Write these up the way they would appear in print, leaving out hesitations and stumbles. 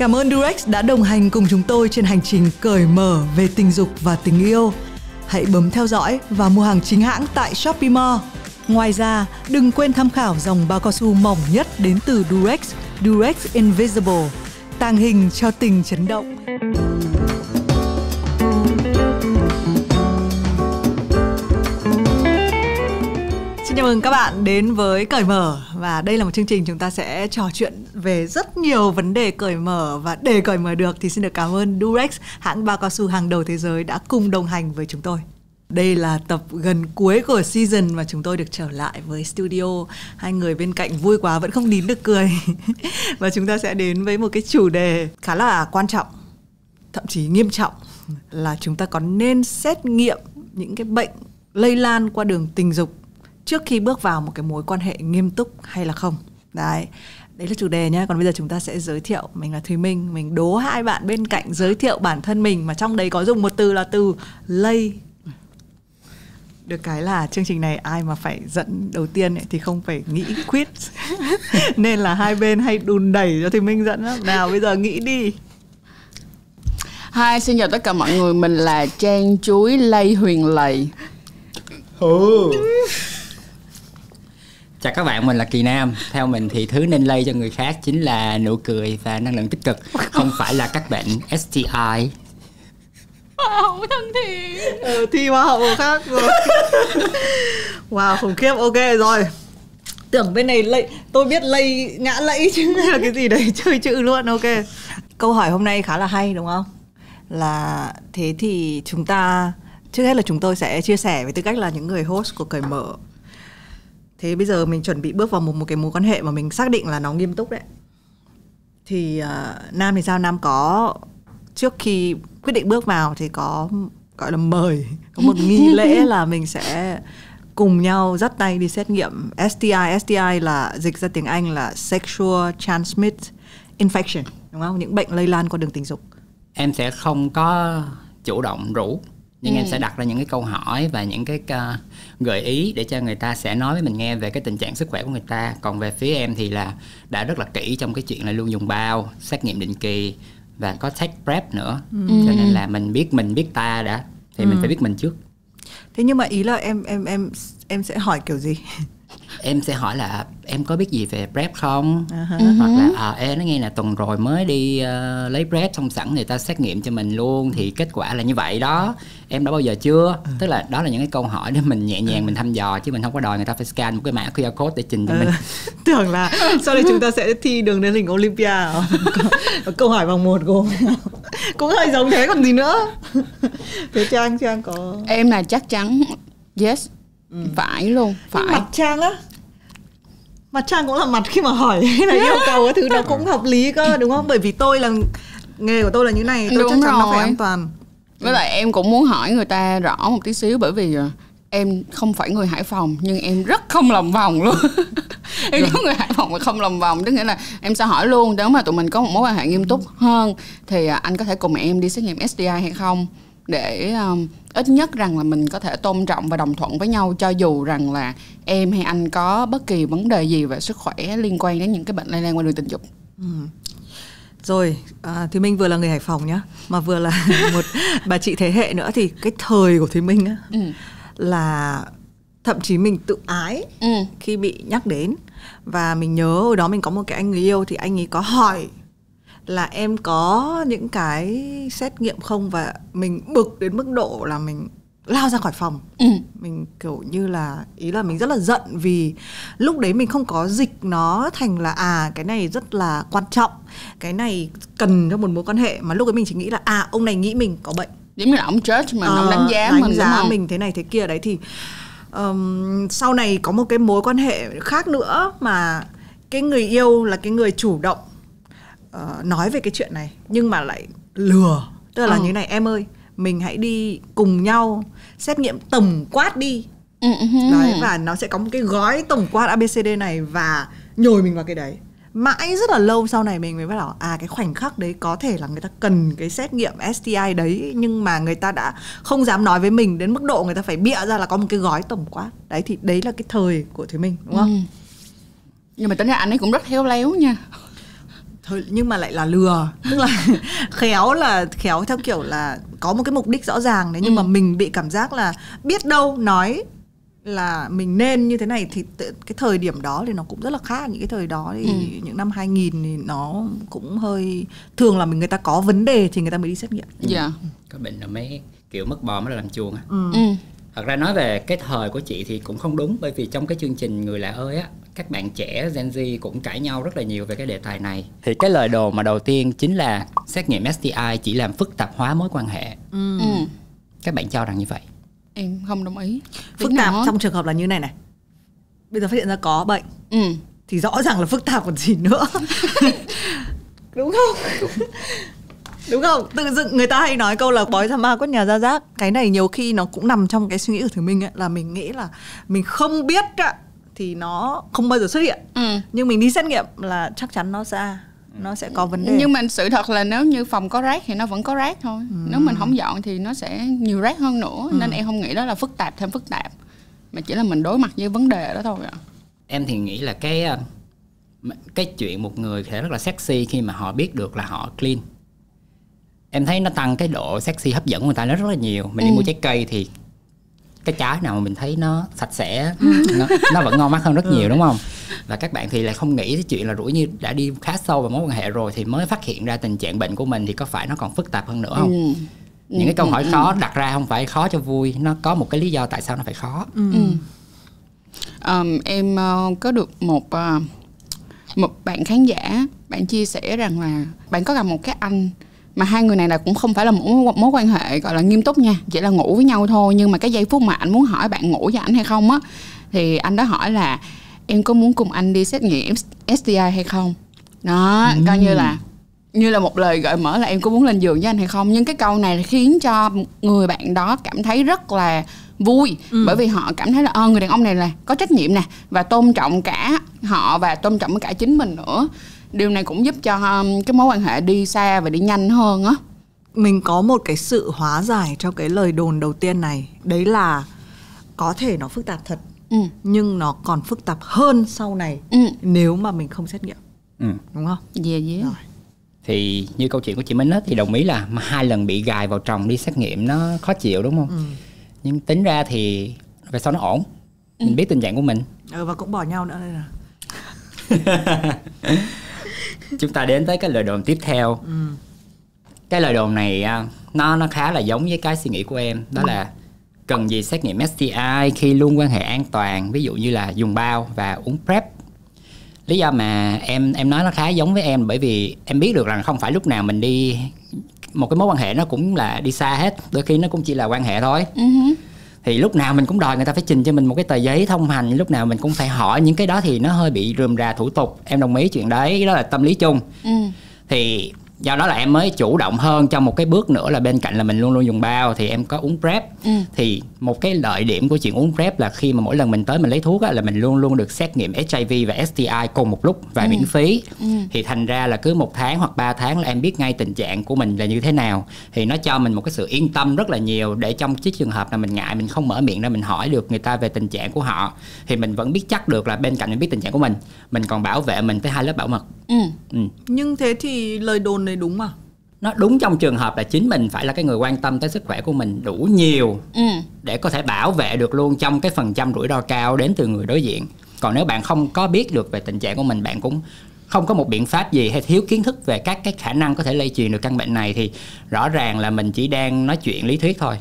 Cảm ơn Durex đã đồng hành cùng chúng tôi trên hành trình cởi mở về tình dục và tình yêu. Hãy bấm theo dõi và mua hàng chính hãng tại Shopee Mall. Ngoài ra, đừng quên tham khảo dòng bao cao su mỏng nhất đến từ Durex, Durex Invisible, tàng hình cho tình chấn động. Xin chào mừng các bạn đến với Cởi Mở. Và đây là một chương trình chúng ta sẽ trò chuyện về rất nhiều vấn đề cởi mở. Và để cởi mở được thì xin được cảm ơn Durex, hãng bao cao su hàng đầu thế giới đã cùng đồng hành với chúng tôi. Đây là tập gần cuối của season mà chúng tôi được trở lại với studio. Hai người bên cạnh vui quá vẫn không nín được cười. Và chúng ta sẽ đến với một cái chủ đề khá là quan trọng, thậm chí nghiêm trọng, là chúng ta có nên xét nghiệm những cái bệnh lây lan qua đường tình dục trước khi bước vào một cái mối quan hệ nghiêm túc hay là không. Đấy là chủ đề nhé. Còn bây giờ chúng ta sẽ giới thiệu. Mình là Thùy Minh. Mình đố hai bạn bên cạnh giới thiệu bản thân mình, mà trong đấy có dùng một từ là từ lây. Được cái là chương trình này ai mà phải dẫn đầu tiên ấy thì không phải nghĩ quiz. Nên là hai bên hay đùn đẩy cho Thùy Minh dẫn lắm. Nào bây giờ nghĩ đi. Hi, xin chào tất cả mọi người. Mình là Trang Chuối Lây Huyền Lầy. Chào các bạn, mình là Kỳ Nam. Theo mình thì thứ nên lây cho người khác chính là nụ cười và năng lượng tích cực, không phải là các bệnh STI. Wow, thân thiện. Thi hoa hậu khác rồi. Wow, khủng khiếp. Ok rồi. Tưởng bên này lây, tôi biết lây ngã lẫy chứ là cái gì đấy, chơi chữ luôn. Ok. Câu hỏi hôm nay khá là hay đúng không? Là thế thì chúng ta, trước hết là chúng tôi sẽ chia sẻ với tư cách là những người host của Cởi Mở. Thế bây giờ mình chuẩn bị bước vào một cái mối quan hệ mà mình xác định là nó nghiêm túc đấy. Thì Nam thì sao? Nam có, trước khi quyết định bước vào thì có gọi là mời, có một nghi lễ là mình sẽ cùng nhau dắt tay đi xét nghiệm STI. STI là dịch ra tiếng Anh là Sexual Transmitted Infection, đúng không? Những bệnh lây lan qua đường tình dục. Em sẽ không có chủ động rủ, nhưng em sẽ đặt ra những cái câu hỏi và những cái gợi ý để cho người ta sẽ nói với mình nghe về cái tình trạng sức khỏe của người ta. Còn về phía em thì là đã rất là kỹ trong cái chuyện là luôn dùng bao, xét nghiệm định kỳ và có test prep nữa. Cho nên là mình biết ta đã thì mình phải biết mình trước. Thế nhưng mà ý là em sẽ hỏi kiểu gì? Em sẽ hỏi là em có biết gì về prep không? Hoặc là em nó nghe là tuần rồi mới đi lấy prep xong sẵn người ta xét nghiệm cho mình luôn thì kết quả là như vậy đó. Em đã bao giờ chưa? Tức là đó là những cái câu hỏi để mình nhẹ nhàng mình thăm dò, chứ mình không có đòi người ta phải scan một cái mã QR code để trình cho mình. Tưởng là sau đây chúng ta sẽ thi đường lên hình Olympia. Câu hỏi vòng 1 gồm cũng hơi giống thế còn gì nữa. Thế Trang có... Em là chắc chắn yes. Phải luôn, phải. Nhưng mặt Trang á, mặt Trang cũng là mặt khi mà hỏi hay là yêu cầu cái thứ nó cũng hợp lý cơ, đúng không? Bởi vì tôi là, nghề của tôi là như này, tôi chắc chắn nó phải an toàn. Với lại em cũng muốn hỏi người ta rõ một tí xíu, bởi vì em không phải người Hải Phòng nhưng em rất không lòng vòng luôn. Em có người Hải Phòng mà không lòng vòng, tức nghĩa là em sẽ hỏi luôn, nếu mà tụi mình có một mối quan hệ nghiêm túc hơn thì anh có thể cùng em đi xét nghiệm STI hay không, để ít nhất rằng là mình có thể tôn trọng và đồng thuận với nhau, cho dù rằng là em hay anh có bất kỳ vấn đề gì về sức khỏe liên quan đến những cái bệnh lây lan qua đường tình dục. Rồi, Thùy Minh vừa là người Hải Phòng nhá, mà vừa là một bà chị thế hệ nữa, thì cái thời của Thùy Minh á, là thậm chí mình tự ái khi bị nhắc đến. Và mình nhớ hồi đó mình có một cái anh người yêu, thì anh ấy có hỏi là em có những cái xét nghiệm không, và mình bực đến mức độ là mình lao ra khỏi phòng. Mình kiểu như là, ý là mình rất là giận vì lúc đấy mình không có dịch nó thành là cái này rất là quan trọng, cái này cần cho một mối quan hệ, mà lúc ấy mình chỉ nghĩ là ông này nghĩ mình có bệnh, giống như là ông judge mà ông đánh giá mình thế này thế kia đấy. Thì sau này có một cái mối quan hệ khác nữa mà cái người yêu là cái người chủ động nói về cái chuyện này, nhưng mà lại lừa. Tức là như này, em ơi, mình hãy đi cùng nhau xét nghiệm tổng quát đi. Đấy, và nó sẽ có một cái gói tổng quát ABCD này, và nhồi mình vào cái đấy. Mãi rất là lâu sau này mình mới bắt đầu cái khoảnh khắc đấy có thể là người ta cần cái xét nghiệm STI đấy, nhưng mà người ta đã không dám nói với mình đến mức độ người ta phải bịa ra là có một cái gói tổng quát. Đấy, thì đấy là cái thời của Thùy Minh, đúng không? Nhưng mà tính ra anh ấy cũng rất khéo léo nha. Thôi, nhưng mà lại là lừa, tức là khéo theo kiểu là có một cái mục đích rõ ràng đấy, nhưng mà mình bị cảm giác là biết đâu nói là mình nên như thế này thì cái thời điểm đó thì nó cũng rất là khác. Những cái thời đó thì những năm 2000 thì nó cũng hơi, thường là người ta có vấn đề thì người ta mới đi xét nghiệm. Có bệnh là mấy kiểu mất bò mới là làm chuồng á. Thật ra nói về cái thời của chị thì cũng không đúng, bởi vì trong cái chương trình Người Lạ Ơi á, các bạn trẻ Gen Z cũng cãi nhau rất là nhiều về cái đề tài này. Thì cái lời đồn mà đầu tiên chính là xét nghiệm STI chỉ làm phức tạp hóa mối quan hệ. Các bạn cho rằng như vậy? Em không đồng ý. Phức tạp trong trường hợp là như này này. Bây giờ phát hiện ra có bệnh thì rõ ràng là phức tạp còn gì nữa. Đúng không? Đúng không? Tự dưng người ta hay nói câu là bói ra ma quất nhà ra rác. Cái này nhiều khi nó cũng nằm trong cái suy nghĩ của Thùy Minh ấy, là mình nghĩ là mình không biết thì nó không bao giờ xuất hiện. Nhưng mình đi xét nghiệm là chắc chắn nó sẽ có vấn đề. Nhưng mà sự thật là nếu như phòng có rác thì nó vẫn có rác thôi. Nếu mình không dọn thì nó sẽ nhiều rác hơn nữa. Nên em không nghĩ đó là phức tạp thêm phức tạp, mà chỉ là mình đối mặt với vấn đề đó thôi ạ. Em thì nghĩ là cái chuyện một người sẽ rất là sexy khi mà họ biết được là họ clean. Em thấy nó tăng cái độ sexy hấp dẫn của người ta rất là nhiều. Mình đi mua trái cây thì cái trái nào mà mình thấy nó sạch sẽ nó vẫn ngon mắt hơn rất nhiều, đúng không? Và các bạn thì lại không nghĩ cái chuyện là rủi như đã đi khá sâu vào mối quan hệ rồi thì mới phát hiện ra tình trạng bệnh của mình, thì có phải nó còn phức tạp hơn nữa không? Những cái câu hỏi khó đặt ra không phải khó cho vui, nó có một cái lý do tại sao nó phải khó. Em có được một bạn khán giả, bạn chia sẻ rằng là bạn có gặp một cái anh mà hai người này là cũng không phải là một mối quan hệ gọi là nghiêm túc nha, chỉ là ngủ với nhau thôi, nhưng mà cái giây phút mà anh muốn hỏi bạn ngủ với anh hay không á, thì anh đó hỏi là em có muốn cùng anh đi xét nghiệm STI hay không. Đó, coi như là một lời gợi mở là em có muốn lên giường với anh hay không. Nhưng cái câu này khiến cho người bạn đó cảm thấy rất là vui, bởi vì họ cảm thấy là người đàn ông này là có trách nhiệm nè, và tôn trọng cả họ và tôn trọng cả chính mình nữa. Điều này cũng giúp cho cái mối quan hệ đi xa và đi nhanh hơn á. Mình có một cái sự hóa giải cho cái lời đồn đầu tiên này. Đấy là có thể nó phức tạp thật, nhưng nó còn phức tạp hơn sau này nếu mà mình không xét nghiệm. Đúng không? Rồi. Thì như câu chuyện của chị Minh á, thì đồng ý là 2 lần bị gài vào tròng đi xét nghiệm nó khó chịu, đúng không? Nhưng tính ra thì về sau nó ổn. Mình biết tình trạng của mình. Và cũng bỏ nhau nữa đây là. Chúng ta đến tới cái lời đồn tiếp theo. Cái lời đồn này nó khá là giống với cái suy nghĩ của em. Đó là cần gì xét nghiệm STI khi luôn quan hệ an toàn, ví dụ như là dùng bao và uống PrEP. Lý do mà em nói nó khá giống với em, bởi vì em biết được rằng không phải lúc nào mình đi một cái mối quan hệ nó cũng là đi xa hết. Đôi khi nó cũng chỉ là quan hệ thôi. Thì lúc nào mình cũng đòi người ta phải trình cho mình một cái tờ giấy thông hành, lúc nào mình cũng phải hỏi những cái đó thì nó hơi bị rườm rà thủ tục. Em đồng ý chuyện đấy, cái đó là tâm lý chung. Thì do đó là em mới chủ động hơn trong một cái bước nữa là bên cạnh là mình luôn luôn dùng bao thì em có uống PrEP. Thì một cái lợi điểm của chuyện uống PrEP là khi mà mỗi lần mình tới mình lấy thuốc á, là mình luôn luôn được xét nghiệm HIV và STI cùng một lúc và miễn phí. Thì thành ra là cứ 1 tháng hoặc 3 tháng là em biết ngay tình trạng của mình là như thế nào. Thì nó cho mình một cái sự yên tâm rất là nhiều, để trong cái trường hợp là mình ngại, mình không mở miệng ra mình hỏi được người ta về tình trạng của họ, thì mình vẫn biết chắc được là bên cạnh mình biết tình trạng của mình còn bảo vệ mình tới 2 lớp bảo mật. Nhưng thế thì lời đồn này đúng mà. Nó đúng trong trường hợp là chính mình phải là cái người quan tâm tới sức khỏe của mình đủ nhiều để có thể bảo vệ được luôn trong cái phần trăm rủi ro cao đến từ người đối diện. Còn nếu bạn không có biết được về tình trạng của mình, bạn cũng không có một biện pháp gì hay thiếu kiến thức về các cái khả năng có thể lây truyền được căn bệnh này, thì rõ ràng là mình chỉ đang nói chuyện lý thuyết thôi.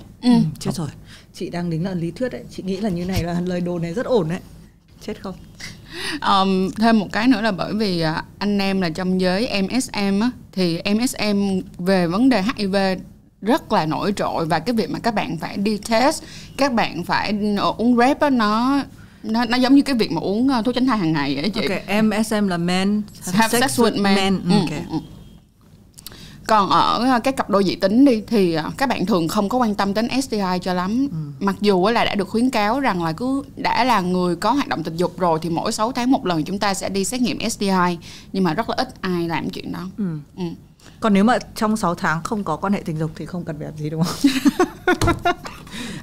Chết rồi, chị đang tính là lý thuyết đấy. Chị nghĩ là như này là lời đồn này rất ổn đấy. Chết không? Thêm một cái nữa là bởi vì anh em là trong giới MSM á, thì MSM về vấn đề HIV rất là nổi trội, và cái việc mà các bạn phải đi test, các bạn phải uống PrEP á, nó giống như cái việc mà uống thuốc tránh thai hàng ngày ấy chị. Ok, MSM là men have sex with men. Còn ở cái cặp đôi dị tính đi thì các bạn thường không có quan tâm đến STI cho lắm. Mặc dù là đã được khuyến cáo rằng là cứ đã là người có hoạt động tình dục rồi thì mỗi 6 tháng một lần chúng ta sẽ đi xét nghiệm STI, nhưng mà rất là ít ai làm chuyện đó. Còn nếu mà trong 6 tháng không có quan hệ tình dục thì không cần phải làm gì, đúng không?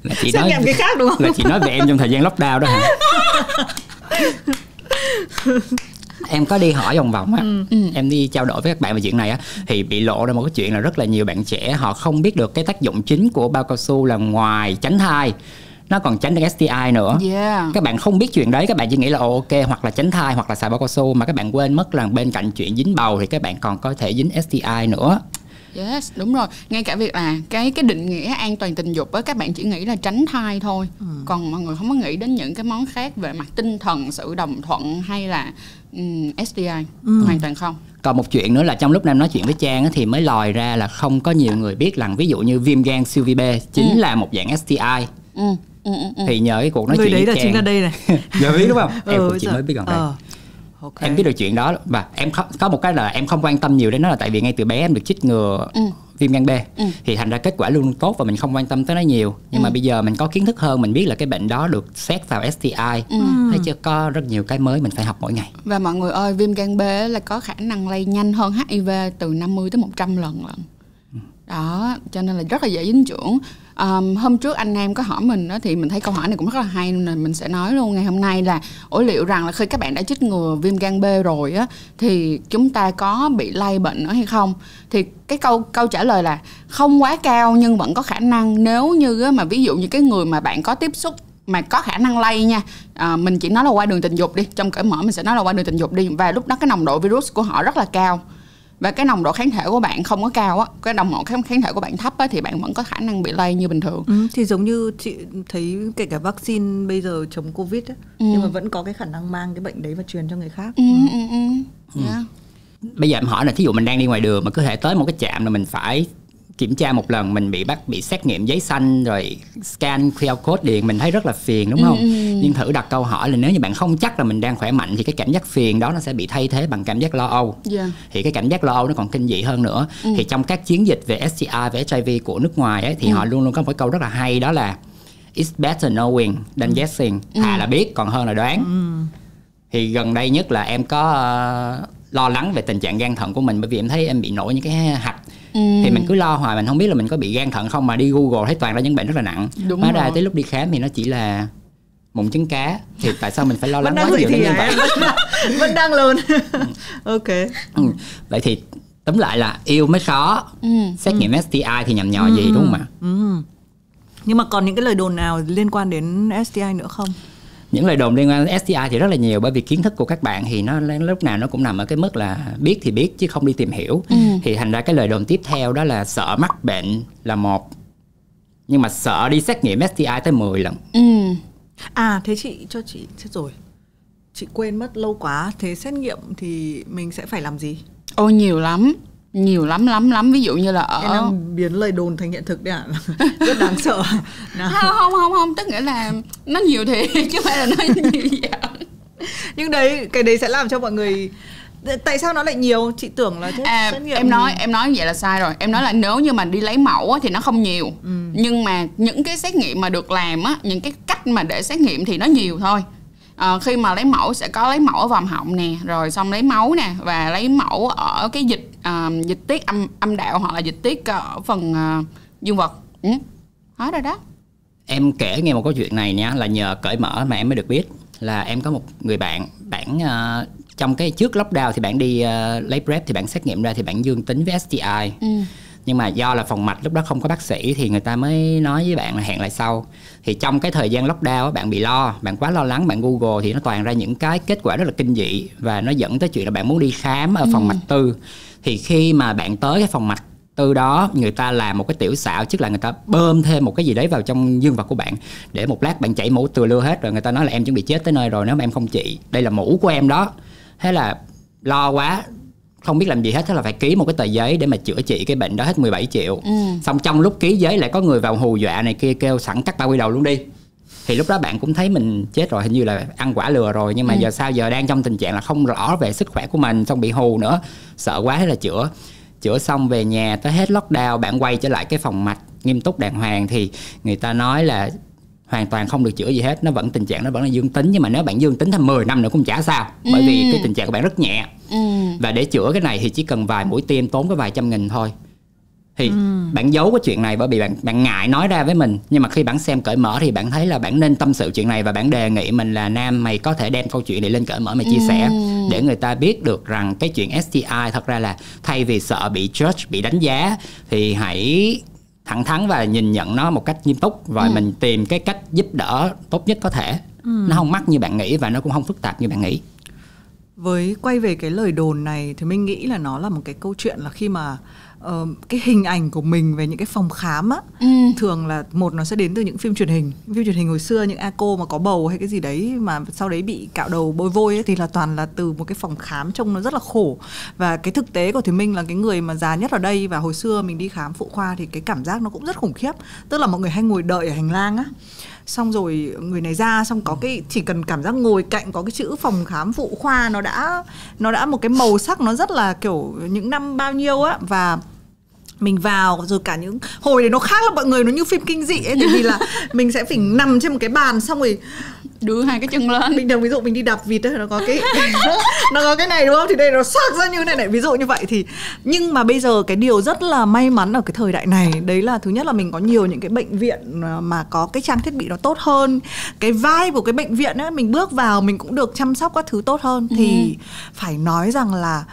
Là chị xét nghiệm cái khác đúng không? Là chị nói về em trong thời gian lockdown đó hả? em có đi hỏi vòng vòng á, em đi trao đổi với các bạn về chuyện này á, thì bị lộ ra một cái chuyện là rất là nhiều bạn trẻ họ không biết được cái tác dụng chính của bao cao su là ngoài tránh thai, nó còn tránh được STI nữa. Các bạn không biết chuyện đấy, các bạn chỉ nghĩ là ok hoặc là tránh thai hoặc là xài bao cao su, mà các bạn quên mất là bên cạnh chuyện dính bầu thì các bạn còn có thể dính STI nữa. Yes, đúng rồi. Ngay cả việc là cái định nghĩa an toàn tình dục á, các bạn chỉ nghĩ là tránh thai thôi. Còn mọi người không có nghĩ đến những cái món khác về mặt tinh thần, sự đồng thuận hay là STI. Hoàn toàn không. Còn một chuyện nữa là trong lúc em nói chuyện với Trang á, thì mới lòi ra là không có nhiều người biết rằng ví dụ như viêm gan siêu vi B chính là một dạng STI. Thì nhờ cái cuộc nói chuyện đấy với là Trang, chính là đây này. giờ biết đúng không? Em cũng chỉ mới biết gần đây. Okay. Em biết được chuyện đó, và em có một cái là em không quan tâm nhiều đến nó, là tại vì ngay từ bé em được chích ngừa viêm gan B, thì thành ra kết quả luôn luôn tốt và mình không quan tâm tới nó nhiều. Nhưng mà bây giờ mình có kiến thức hơn, mình biết là cái bệnh đó được xét vào STI, thấy chưa, có rất nhiều cái mới mình phải học mỗi ngày. Và mọi người ơi, viêm gan B là có khả năng lây nhanh hơn HIV từ 50 tới 100 lần lận. Đó, cho nên là rất là dễ dính chưởng. Hôm trước anh em có hỏi mình đó, thì mình thấy câu hỏi này cũng rất là hay nên mình sẽ nói luôn ngày hôm nay là liệu rằng là khi các bạn đã chích ngừa viêm gan B rồi á thì chúng ta có bị lây bệnh nữa hay không? Thì cái câu trả lời là không quá cao, nhưng vẫn có khả năng. Nếu như mà ví dụ như cái người mà bạn có tiếp xúc mà có khả năng lây nha, mình chỉ nói là qua đường tình dục đi, trong cởi mở mình sẽ nói là qua đường tình dục đi, và lúc đó cái nồng độ virus của họ rất là cao và cái nồng độ kháng thể của bạn không có cao á, cái nồng độ kháng thể của bạn thấp á, thì bạn vẫn có khả năng bị lây như bình thường. Thì giống như chị thấy kể cả vaccine bây giờ chống Covid á, nhưng mà vẫn có cái khả năng mang cái bệnh đấy và truyền cho người khác. Yeah. Bây giờ em hỏi là thí dụ mình đang đi ngoài đường mà có thể tới một cái trạm là mình phải kiểm tra một lần, mình bị xét nghiệm giấy xanh rồi scan QR code điện, mình thấy rất là phiền đúng không? Nhưng thử đặt câu hỏi là nếu như bạn không chắc là mình đang khỏe mạnh thì cái cảm giác phiền đó nó sẽ bị thay thế bằng cảm giác lo âu. Thì cái cảm giác lo âu nó còn kinh dị hơn nữa. Thì trong các chiến dịch về STI và HIV của nước ngoài ấy, thì họ luôn luôn có một cái câu rất là hay, đó là it's better knowing than guessing. Thà là biết còn hơn là đoán. Thì gần đây nhất là em có lo lắng về tình trạng gan thận của mình, bởi vì em thấy em bị nổi những cái hạch. Thì mình cứ lo hoài, mình không biết là mình có bị gan thận không, mà đi Google thấy toàn ra những bệnh rất là nặng. Hóa ra tới lúc đi khám thì nó chỉ là mụn trứng cá. Thì tại sao mình phải lo lắng quá nhiều đến như vậy? Vẫn đang lớn. Ok. Vậy thì tóm lại là yêu mới khó, xét nghiệm STI thì nhầm nhò gì đúng không ạ? Nhưng mà còn những cái lời đồn nào liên quan đến STI nữa không? Những lời đồn liên quan đến STI thì rất là nhiều, bởi vì kiến thức của các bạn thì nó lúc nào nó cũng nằm ở cái mức là biết thì biết chứ không đi tìm hiểu. Thì thành ra cái lời đồn tiếp theo đó là sợ mắc bệnh là một, nhưng mà sợ đi xét nghiệm STI tới 10 lần. Thế chị chết rồi, chị quên mất lâu quá. Thế xét nghiệm thì mình sẽ phải làm gì? Nhiều lắm. Ví dụ như là em đang biến lời đồn thành hiện thực đấy ạ. Rất đáng sợ. Không, tức nghĩa là nó nhiều thiệt chứ không phải là nó nhiều vậy. Nhưng cái đấy sẽ làm cho mọi người, tại sao nó lại nhiều? Chị tưởng là xét nghiệm. Em nói vậy là sai rồi. Em nói là nếu như mà đi lấy mẫu á, thì nó không nhiều. Nhưng mà những cái xét nghiệm mà được làm á, những cái cách mà để xét nghiệm thì nó nhiều thôi. Khi mà lấy mẫu sẽ có lấy mẫu ở vòm họng nè, rồi xong lấy máu nè, và lấy mẫu ở cái dịch tiết âm đạo hoặc là dịch tiết ở phần dương vật. Hết rồi đó. Em kể nghe một câu chuyện này nha, là nhờ cởi mở mà em mới được biết. Là em có một người bạn trong cái trước lockdown thì bạn đi lấy PrEP, thì bạn xét nghiệm ra thì bạn dương tính với STI. Nhưng mà do là phòng mạch lúc đó không có bác sĩ thì người ta mới nói với bạn là hẹn lại sau. Thì trong cái thời gian lockdown bạn bị bạn quá lo lắng, bạn Google thì nó toàn ra những cái kết quả rất là kinh dị, và nó dẫn tới chuyện là bạn muốn đi khám ở phòng mạch tư. Thì khi mà bạn tới cái phòng mạch tư đó, người ta làm một cái tiểu xạo, tức là người ta bơm thêm một cái gì đấy vào trong dương vật của bạn, để một lát bạn chảy mũ từa lưa hết, rồi người ta nói là em chuẩn bị chết tới nơi rồi nếu mà em không trị, đây là mũ của em đó. Thế là lo quá, không biết làm gì hết, thế là phải ký một cái tờ giấy để mà chữa trị cái bệnh đó, hết 17 triệu. Xong trong lúc ký giấy lại có người vào hù dọa này kia, kêu sẵn cắt bao quy đầu luôn đi. Thì lúc đó bạn cũng thấy mình chết rồi, hình như là ăn quả lừa rồi. Nhưng mà giờ sao, giờ đang trong tình trạng là không rõ về sức khỏe của mình, xong bị hù nữa, sợ quá, thế là chữa xong về nhà, tới hết lockdown bạn quay trở lại cái phòng mạch nghiêm túc đàng hoàng, thì người ta nói là hoàn toàn không được chữa gì hết, tình trạng nó vẫn là dương tính. Nhưng mà nếu bạn dương tính thêm 10 năm nữa cũng chả sao, bởi vì cái tình trạng của bạn rất nhẹ. Và để chữa cái này thì chỉ cần vài mũi tiêm tốn có vài trăm nghìn thôi. Thì bạn giấu cái chuyện này bởi vì bạn ngại nói ra với mình. Nhưng mà khi bạn xem Cởi Mở thì bạn thấy là bạn nên tâm sự chuyện này, và bạn đề nghị mình là Nam, mày có thể đem câu chuyện này lên Cởi Mở mày chia sẻ, để người ta biết được rằng cái chuyện STI thật ra là thay vì sợ bị judge, bị đánh giá, thì hãy thẳng thắn và nhìn nhận nó một cách nghiêm túc, rồi mình tìm cái cách giúp đỡ tốt nhất có thể. Nó không mắc như bạn nghĩ và nó cũng không phức tạp như bạn nghĩ. Với quay về cái lời đồn này thì mình nghĩ là nó là một cái câu chuyện là khi mà cái hình ảnh của mình về những cái phòng khám á, thường là một nó sẽ đến từ những phim truyền hình hồi xưa, những ACO mà có bầu hay cái gì đấy mà sau đấy bị cạo đầu bôi vôi ấy, thì là toàn là từ một cái phòng khám trông nó rất là khổ. Và cái thực tế của Thùy Minh là cái người mà già nhất ở đây, và hồi xưa mình đi khám phụ khoa thì cái cảm giác nó cũng rất khủng khiếp. Tức là mọi người hay ngồi đợi ở hành lang á, xong rồi người này ra, xong có cái chỉ cần cảm giác ngồi cạnh có cái chữ phòng khám phụ khoa, nó đã một cái màu sắc nó rất là kiểu những năm bao nhiêu á. Và mình vào rồi cả những hồi đấy nó khác là mọi người, nó như phim kinh dị ấy, tại vì là mình sẽ phải nằm trên một cái bàn, xong rồi đưa hai cái chân lên. Bình thường ví dụ mình đi đạp vịt ấy, nó có cái nó có cái này đúng không, thì đây nó xoạc ra như thế này, ví dụ như vậy. Thì nhưng mà bây giờ cái điều rất là may mắn ở cái thời đại này đấy là thứ nhất là mình có nhiều những cái bệnh viện mà có cái trang thiết bị nó tốt hơn, cái vibe của cái bệnh viện ấy, mình bước vào mình cũng được chăm sóc các thứ tốt hơn. Thì phải nói rằng là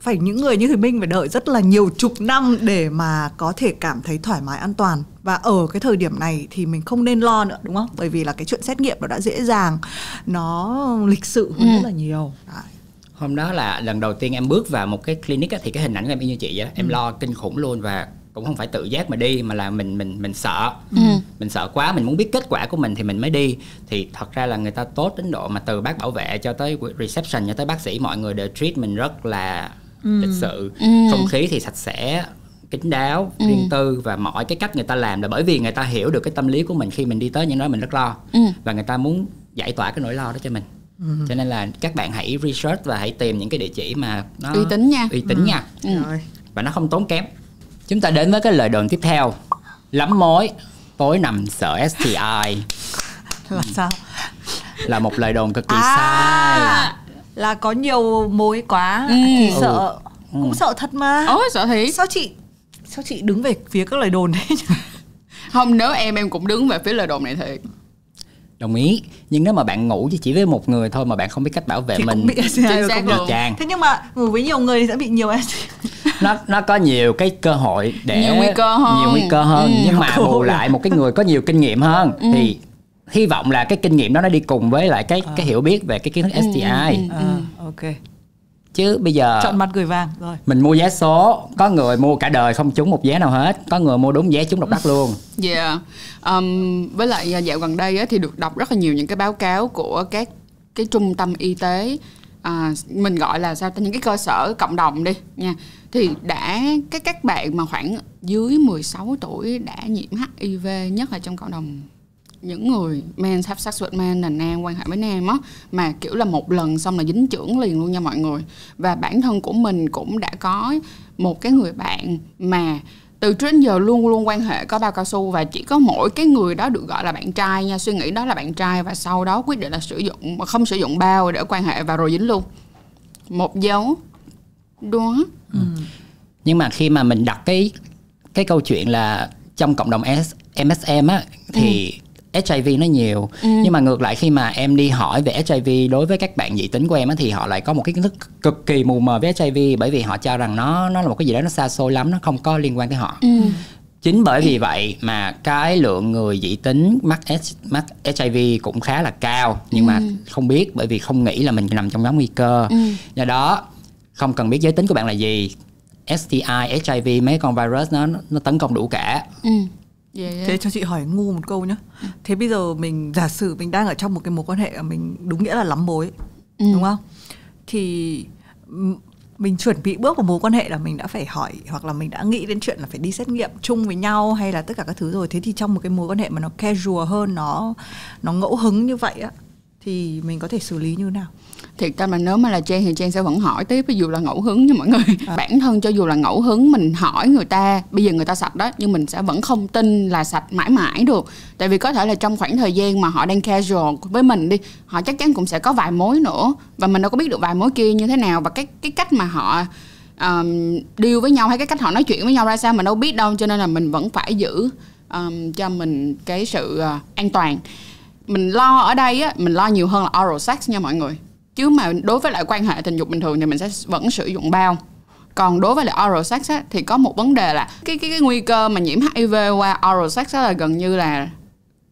phải những người như Thùy Minh phải đợi rất là nhiều chục năm để mà có thể cảm thấy thoải mái, an toàn. Và ở cái thời điểm này thì mình không nên lo nữa, đúng không? Bởi vì là cái chuyện xét nghiệm nó đã dễ dàng, nó lịch sự hơn rất là nhiều. Đấy. Hôm đó là lần đầu tiên em bước vào một cái clinic á, thì cái hình ảnh của em y như chị á, em lo kinh khủng luôn, và cũng không phải tự giác mà đi, mà là mình sợ. Mình sợ quá, mình muốn biết kết quả của mình thì mình mới đi. Thì thật ra là người ta tốt đến độ mà từ bác bảo vệ cho tới reception cho tới bác sĩ, mọi người đều treat mình rất là lịch sự. Không khí thì sạch sẽ, kín đáo, riêng tư, và mọi cái cách người ta làm là bởi vì người ta hiểu được cái tâm lý của mình khi mình đi tới những đó mình rất lo, và người ta muốn giải tỏa cái nỗi lo đó cho mình. Cho nên là các bạn hãy research và hãy tìm những cái địa chỉ mà nó uy tín nha. Và nó không tốn kém. Chúng ta đến với cái lời đồn tiếp theo. Lắm mối, tối nằm sợ STI. Là sao? Là một lời đồn cực kỳ sai. Là có nhiều mối quá thì sợ. Cũng sợ thật mà. Sợ thiệt. Sao chị đứng về phía các lời đồn đấy? Không, nếu em cũng đứng về phía lời đồn này thiệt. Đồng ý. Nhưng nếu mà bạn ngủ chỉ với một người thôi mà bạn không biết cách bảo vệ thì mình cũng bị STI rồi, cũng bị chàng. Thế nhưng mà ngủ với nhiều người thì sẽ bị nhiều STI. Nó có nhiều cái cơ hội để nhiều nguy cơ hơn. Nhưng mà bù lại một cái người có nhiều kinh nghiệm hơn thì hy vọng là cái kinh nghiệm đó nó đi cùng với lại cái hiểu biết về cái kiến thức STI. Ok. Chứ bây giờ chọn mặt gửi vàng rồi. Mình mua vé số, có người mua cả đời không trúng một vé nào hết, có người mua đúng vé trúng độc đắc luôn. Với lại dạo gần đây á, thì được đọc rất là nhiều những cái báo cáo của các cái trung tâm y tế, mình gọi là sao, những cái cơ sở cộng đồng đi nha, thì đã các bạn mà khoảng dưới 16 tuổi đã nhiễm HIV, nhất là trong cộng đồng những người men have sex with men, là nam quan hệ với nam á, mà kiểu là một lần xong là dính chưởng liền luôn nha mọi người. Và bản thân của mình cũng đã có một cái người bạn mà từ trước đến giờ luôn luôn quan hệ có bao cao su, và chỉ có mỗi cái người đó được gọi là bạn trai nha, suy nghĩ đó là bạn trai, và sau đó quyết định là không sử dụng bao để quan hệ và rồi dính luôn. Một dấu đó. Nhưng mà khi mà mình đặt cái câu chuyện là trong cộng đồng MSM á thì HIV nó nhiều, nhưng mà ngược lại khi mà em đi hỏi về HIV đối với các bạn dị tính của em á, thì họ lại có một cái kiến thức cực kỳ mù mờ với HIV, bởi vì họ cho rằng nó là một cái gì đó nó xa xôi lắm, nó không có liên quan tới họ. Chính bởi vì vậy mà cái lượng người dị tính mắc HIV cũng khá là cao, nhưng mà không biết, bởi vì không nghĩ là mình nằm trong nhóm nguy cơ. Do đó không cần biết giới tính của bạn là gì, STI, HIV, mấy con virus nó tấn công đủ cả. Thế cho chị hỏi ngu một câu nhé. Thế bây giờ mình giả sử mình đang ở trong một cái mối quan hệ mà mình đúng nghĩa là lắm mối, đúng không? Thì mình chuẩn bị bước vào mối quan hệ là mình đã phải hỏi, hoặc là mình đã nghĩ đến chuyện là phải đi xét nghiệm chung với nhau hay là tất cả các thứ rồi. Thế thì trong một cái mối quan hệ mà nó casual hơn, nó ngẫu hứng như vậy á, thì mình có thể xử lý như thế nào? Thiệt ra mà nếu mà là Trang thì Trang sẽ vẫn hỏi tiếp, ví dụ là ngẫu hứng nha mọi người. Bản thân cho dù là ngẫu hứng, mình hỏi người ta, bây giờ người ta sạch đó, nhưng mình sẽ vẫn không tin là sạch mãi mãi được. Tại vì có thể là trong khoảng thời gian mà họ đang casual với mình đi, họ chắc chắn cũng sẽ có vài mối nữa, và mình đâu có biết được vài mối kia như thế nào, và cái cách mà họ deal với nhau hay cái cách họ nói chuyện với nhau ra sao mình đâu biết đâu, cho nên là mình vẫn phải giữ cho mình cái sự an toàn. Mình lo ở đây á, mình lo nhiều hơn là oral sex nha mọi người. Chứ mà đối với lại quan hệ tình dục bình thường thì mình sẽ vẫn sử dụng bao. Còn đối với lại oral sex á, thì có một vấn đề là cái nguy cơ mà nhiễm HIV qua oral sex á là gần như là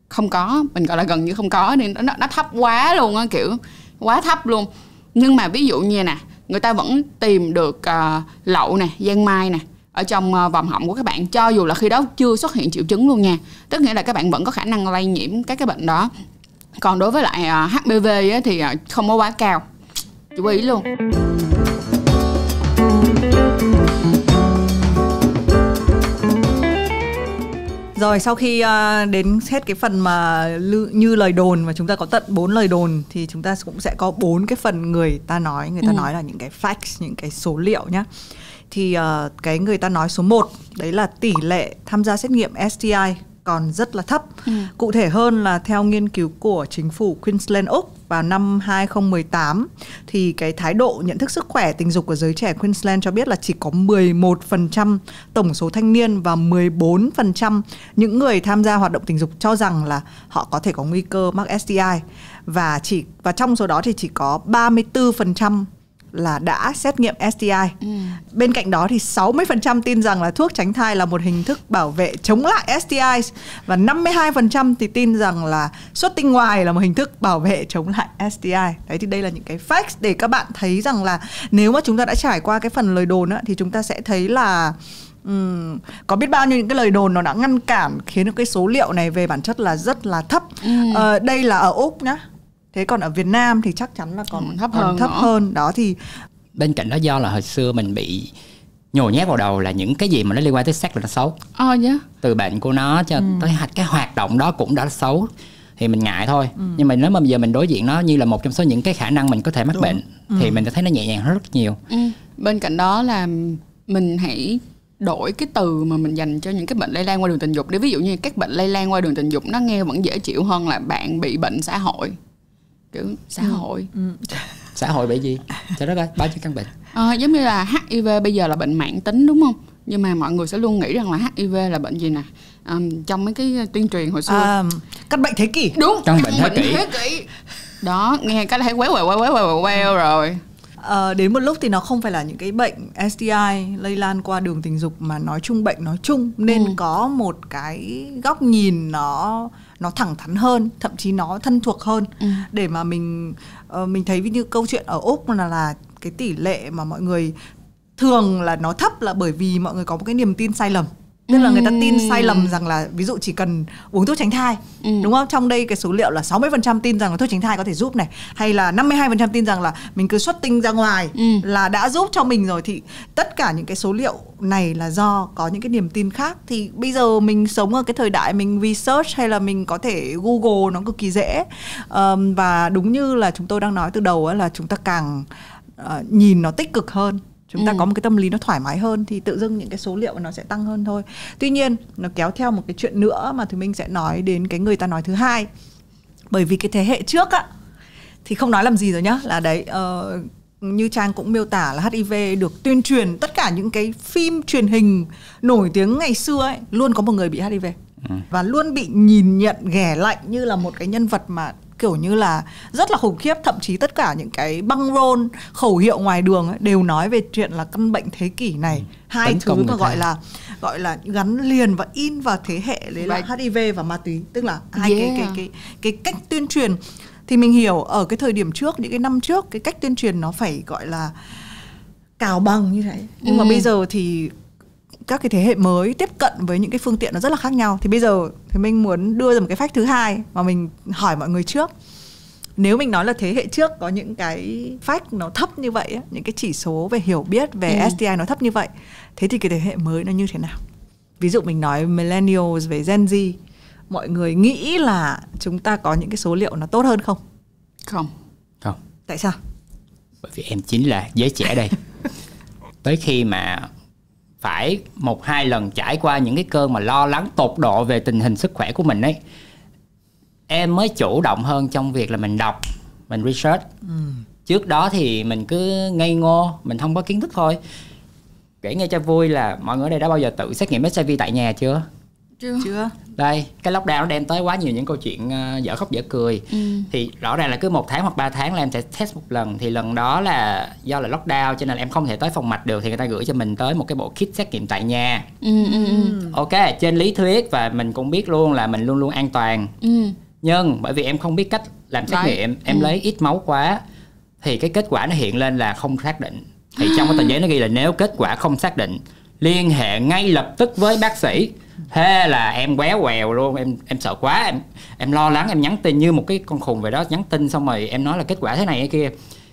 không có. Mình gọi là gần như không có, nên nó thấp quá luôn á, kiểu quá thấp luôn. Nhưng mà ví dụ như nè, người ta vẫn tìm được lậu nè, giang mai nè ở trong vòm họng của các bạn, cho dù là khi đó chưa xuất hiện triệu chứng luôn nha. Tức nghĩa là các bạn vẫn có khả năng lây nhiễm các cái bệnh đó. Còn đối với lại HPV á, thì không có quá cao. Chú ý luôn. Rồi sau khi đến hết cái phần mà như lời đồn, và chúng ta có tận 4 lời đồn, thì chúng ta cũng sẽ có 4 cái phần người ta nói là những cái facts, những cái số liệu nhá. Thì cái người ta nói số 1 đấy là tỷ lệ tham gia xét nghiệm STI còn rất là thấp. Cụ thể hơn là theo nghiên cứu của chính phủ Queensland Úc vào năm 2018, thì cái thái độ nhận thức sức khỏe tình dục của giới trẻ Queensland cho biết là chỉ có 11% tổng số thanh niên và 14% những người tham gia hoạt động tình dục cho rằng là họ có thể có nguy cơ mắc STI, và trong số đó thì chỉ có 34% là đã xét nghiệm STI. Bên cạnh đó thì 60% tin rằng là thuốc tránh thai là một hình thức bảo vệ chống lại STI, và 52% thì tin rằng là xuất tinh ngoài là một hình thức bảo vệ chống lại STI. Đấy, thì đây là những cái facts để các bạn thấy rằng là nếu mà chúng ta đã trải qua cái phần lời đồn á, thì chúng ta sẽ thấy là có biết bao nhiêu những cái lời đồn nó đã ngăn cản, khiến được cái số liệu này về bản chất là rất là thấp. Đây là ở Úc nhá. Thế còn ở Việt Nam thì chắc chắn là còn thấp hơn. Đó, thì bên cạnh đó do là hồi xưa mình bị nhồi nhét vào đầu là những cái gì mà nó liên quan tới sex là nó xấu. Từ bệnh của nó cho tới cái hoạt động đó cũng đã xấu, thì mình ngại thôi. Nhưng mà nếu mà bây giờ mình đối diện nó như là một trong số những cái khả năng mình có thể mắc bệnh, thì mình thấy nó nhẹ nhàng hơn rất nhiều. Bên cạnh đó là mình hãy đổi cái từ mà mình dành cho những cái bệnh lây lan qua đường tình dục. Để ví dụ như các bệnh lây lan qua đường tình dục nó nghe vẫn dễ chịu hơn là bạn bị bệnh xã hội. Kiểu xã hội. Xã hội bị gì? Cho đó coi, bao nhiêu căn bệnh. Giống như là HIV bây giờ là bệnh mãn tính đúng không? Nhưng mà mọi người sẽ luôn nghĩ rằng là HIV là bệnh gì nè? Trong mấy cái tuyên truyền hồi xưa, căn bệnh thế kỷ. Đúng, căn bệnh thế kỷ. Đó, nghe cái thấy quéo rồi. Đến một lúc thì nó không phải là những cái bệnh STI lây lan qua đường tình dục, mà nói chung bệnh nói chung, nên có một cái góc nhìn nó thẳng thắn hơn, thậm chí nó thân thuộc hơn, để mà mình thấy như câu chuyện ở Úc là cái tỷ lệ mà mọi người thường là nó thấp là bởi vì mọi người có một cái niềm tin sai lầm. Tức là người ta tin sai lầm rằng là ví dụ chỉ cần uống thuốc tránh thai, đúng không? Trong đây cái số liệu là 60% tin rằng là thuốc tránh thai có thể giúp này, hay là 52% tin rằng là mình cứ xuất tinh ra ngoài là đã giúp cho mình rồi. Thì tất cả những cái số liệu này là do có những cái niềm tin khác. Thì bây giờ mình sống ở cái thời đại mình research hay là mình có thể Google nó cực kỳ dễ. Và đúng như là chúng tôi đang nói từ đầu là chúng ta càng nhìn nó tích cực hơn, chúng ta có một cái tâm lý nó thoải mái hơn, thì tự dưng những cái số liệu nó sẽ tăng hơn thôi. Tuy nhiên nó kéo theo một cái chuyện nữa mà Thùy Minh sẽ nói đến cái người ta nói thứ hai. Bởi vì cái thế hệ trước á thì không nói làm gì rồi nhá, là đấy như Trang cũng miêu tả là HIV được tuyên truyền, tất cả những cái phim truyền hình nổi tiếng ngày xưa ấy luôn có một người bị HIV, và luôn bị nhìn nhận ghẻ lạnh như là một cái nhân vật mà kiểu như là rất là khủng khiếp. Thậm chí tất cả những cái băng rôn, khẩu hiệu ngoài đường ấy, đều nói về chuyện là căn bệnh thế kỷ này. Hai thứ mà gọi là gắn liền và in vào thế hệ đấy là HIV và ma túy. Tức là hai cái cách tuyên truyền. Thì mình hiểu ở cái thời điểm trước, những cái năm trước, cái cách tuyên truyền nó phải gọi là cào bằng như thế. Nhưng mà bây giờ thì các cái thế hệ mới tiếp cận với những cái phương tiện nó rất là khác nhau. Thì bây giờ thì mình muốn đưa ra một cái fact thứ hai mà mình hỏi mọi người trước. Nếu mình nói là thế hệ trước có những cái fact nó thấp như vậy, những cái chỉ số về hiểu biết về STI nó thấp như vậy, thế thì cái thế hệ mới nó như thế nào? Ví dụ mình nói millennials về Gen Z, mọi người nghĩ là chúng ta có những cái số liệu nó tốt hơn không? Không. Tại sao? Bởi vì em chính là giới trẻ đây. Tới khi mà phải 1-2 lần trải qua những cái cơn mà lo lắng tột độ về tình hình sức khỏe của mình ấy, em mới chủ động hơn trong việc là mình đọc, mình research. Trước đó thì mình cứ ngây ngô, mình không có kiến thức thôi. kể nghe cho vui là mọi người ở đây đã bao giờ tự xét nghiệm HIV tại nhà chưa? Chưa. Đây, cái lockdown nó đem tới quá nhiều những câu chuyện dở khóc dở cười. Thì rõ ràng là cứ 1 tháng hoặc 3 tháng là em sẽ test một lần. Thì lần đó là do là lockdown cho nên là em không thể tới phòng mạch được, thì người ta gửi cho mình tới một cái bộ kit xét nghiệm tại nhà. Ok, trên lý thuyết và mình cũng biết luôn là mình luôn luôn an toàn. Nhưng bởi vì em không biết cách làm xét nghiệm, em lấy ít máu quá thì cái kết quả nó hiện lên là không xác định. Thì trong cái tờ giấy nó ghi là nếu kết quả không xác định, liên hệ ngay lập tức với bác sĩ. Thế là em quéo quèo luôn, em sợ quá, em lo lắng, em nhắn tin như một cái con khùng vậy đó, nhắn tin xong rồi em nói là kết quả thế này cái kia.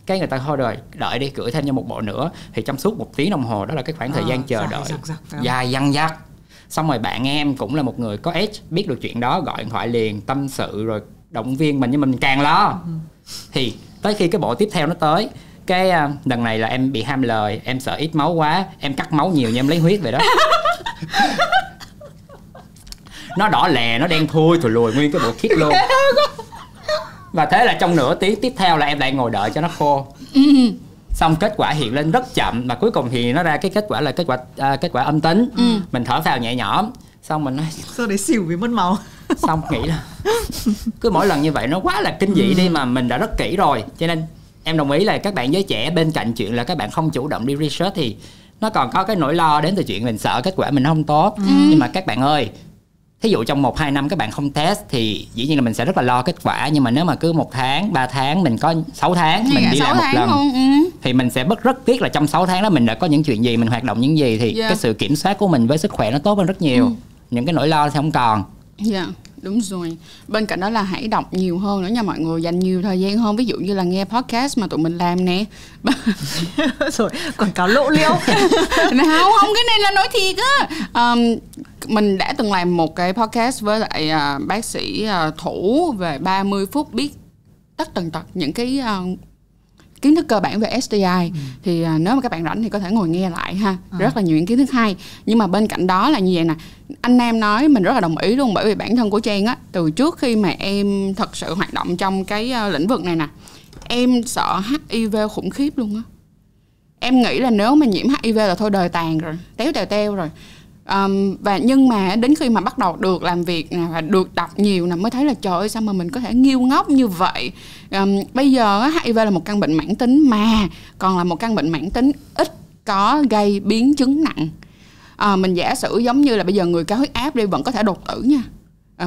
Cái người ta thôi rồi, đợi đi, gửi thêm cho một bộ nữa. Thì trong suốt 1 tiếng đồng hồ đó là cái khoảng thời gian chờ đợi dài dằng dặc. Xong rồi bạn em cũng là một người có age, biết được chuyện đó, gọi điện thoại liền, tâm sự rồi động viên mình, nhưng mình càng lo. Thì tới khi cái bộ tiếp theo nó tới, cái lần này là em bị ham lời, em sợ ít máu quá, em cắt máu nhiều như em lấy huyết vậy đó. Nó đỏ lè, nó đen thui thùi lùi nguyên cái bộ kit luôn. Và thế là trong nửa tiếng tiếp theo là em lại ngồi đợi cho nó khô. Xong kết quả hiện lên rất chậm, và cuối cùng thì nó ra cái kết quả là kết quả âm tính. Mình thở phào nhẹ nhõm, xong mình nói sau đấy xỉu vì mất máu. Xong nghĩ là cứ mỗi lần như vậy nó quá là kinh dị đi, mà mình đã rất kỹ rồi. Cho nên em đồng ý là các bạn giới trẻ, bên cạnh chuyện là các bạn không chủ động đi research thì nó còn có cái nỗi lo đến từ chuyện mình sợ kết quả mình không tốt. Nhưng mà các bạn ơi, thí dụ trong 1-2 năm các bạn không test thì dĩ nhiên là mình sẽ rất là lo kết quả. Nhưng mà nếu mà cứ 1 tháng, 3 tháng, mình có 6 tháng mình đi làm một lần thì mình sẽ rất tiếc là trong 6 tháng đó mình đã có những chuyện gì, mình hoạt động những gì. Thì cái sự kiểm soát của mình với sức khỏe nó tốt hơn rất nhiều. Những cái nỗi lo sẽ không còn. Đúng rồi. Bên cạnh đó là hãy đọc nhiều hơn nữa nha mọi người, dành nhiều thời gian hơn. Ví dụ như là nghe podcast mà tụi mình làm nè. Rồi quảng cáo lộ liễu. Không, cái này là nói thiệt á. Mình đã từng làm một cái podcast với lại bác sĩ Thủ về 30 phút biết tất tần tật những cái kiến thức cơ bản về STI. Thì nếu mà các bạn rảnh thì có thể ngồi nghe lại ha. Rất là nhiều những kiến thức hay. Nhưng mà bên cạnh đó là như vậy nè, anh Nam nói mình rất là đồng ý luôn. Bởi vì bản thân của Trang á, từ trước khi mà em thật sự hoạt động trong cái lĩnh vực này nè, em sợ HIV khủng khiếp luôn á. Em nghĩ là nếu mà nhiễm HIV là thôi đời tàn rồi, teo rồi. Và nhưng mà đến khi mà bắt đầu được làm việc nè và được đọc nhiều nè mới thấy là trời ơi, sao mà mình có thể nghiêu ngốc như vậy. Bây giờ HIV là một căn bệnh mãn tính, mà còn là một căn bệnh mãn tính ít có gây biến chứng nặng. Mình giả sử giống như là bây giờ người cao huyết áp đi vẫn có thể đột tử nha,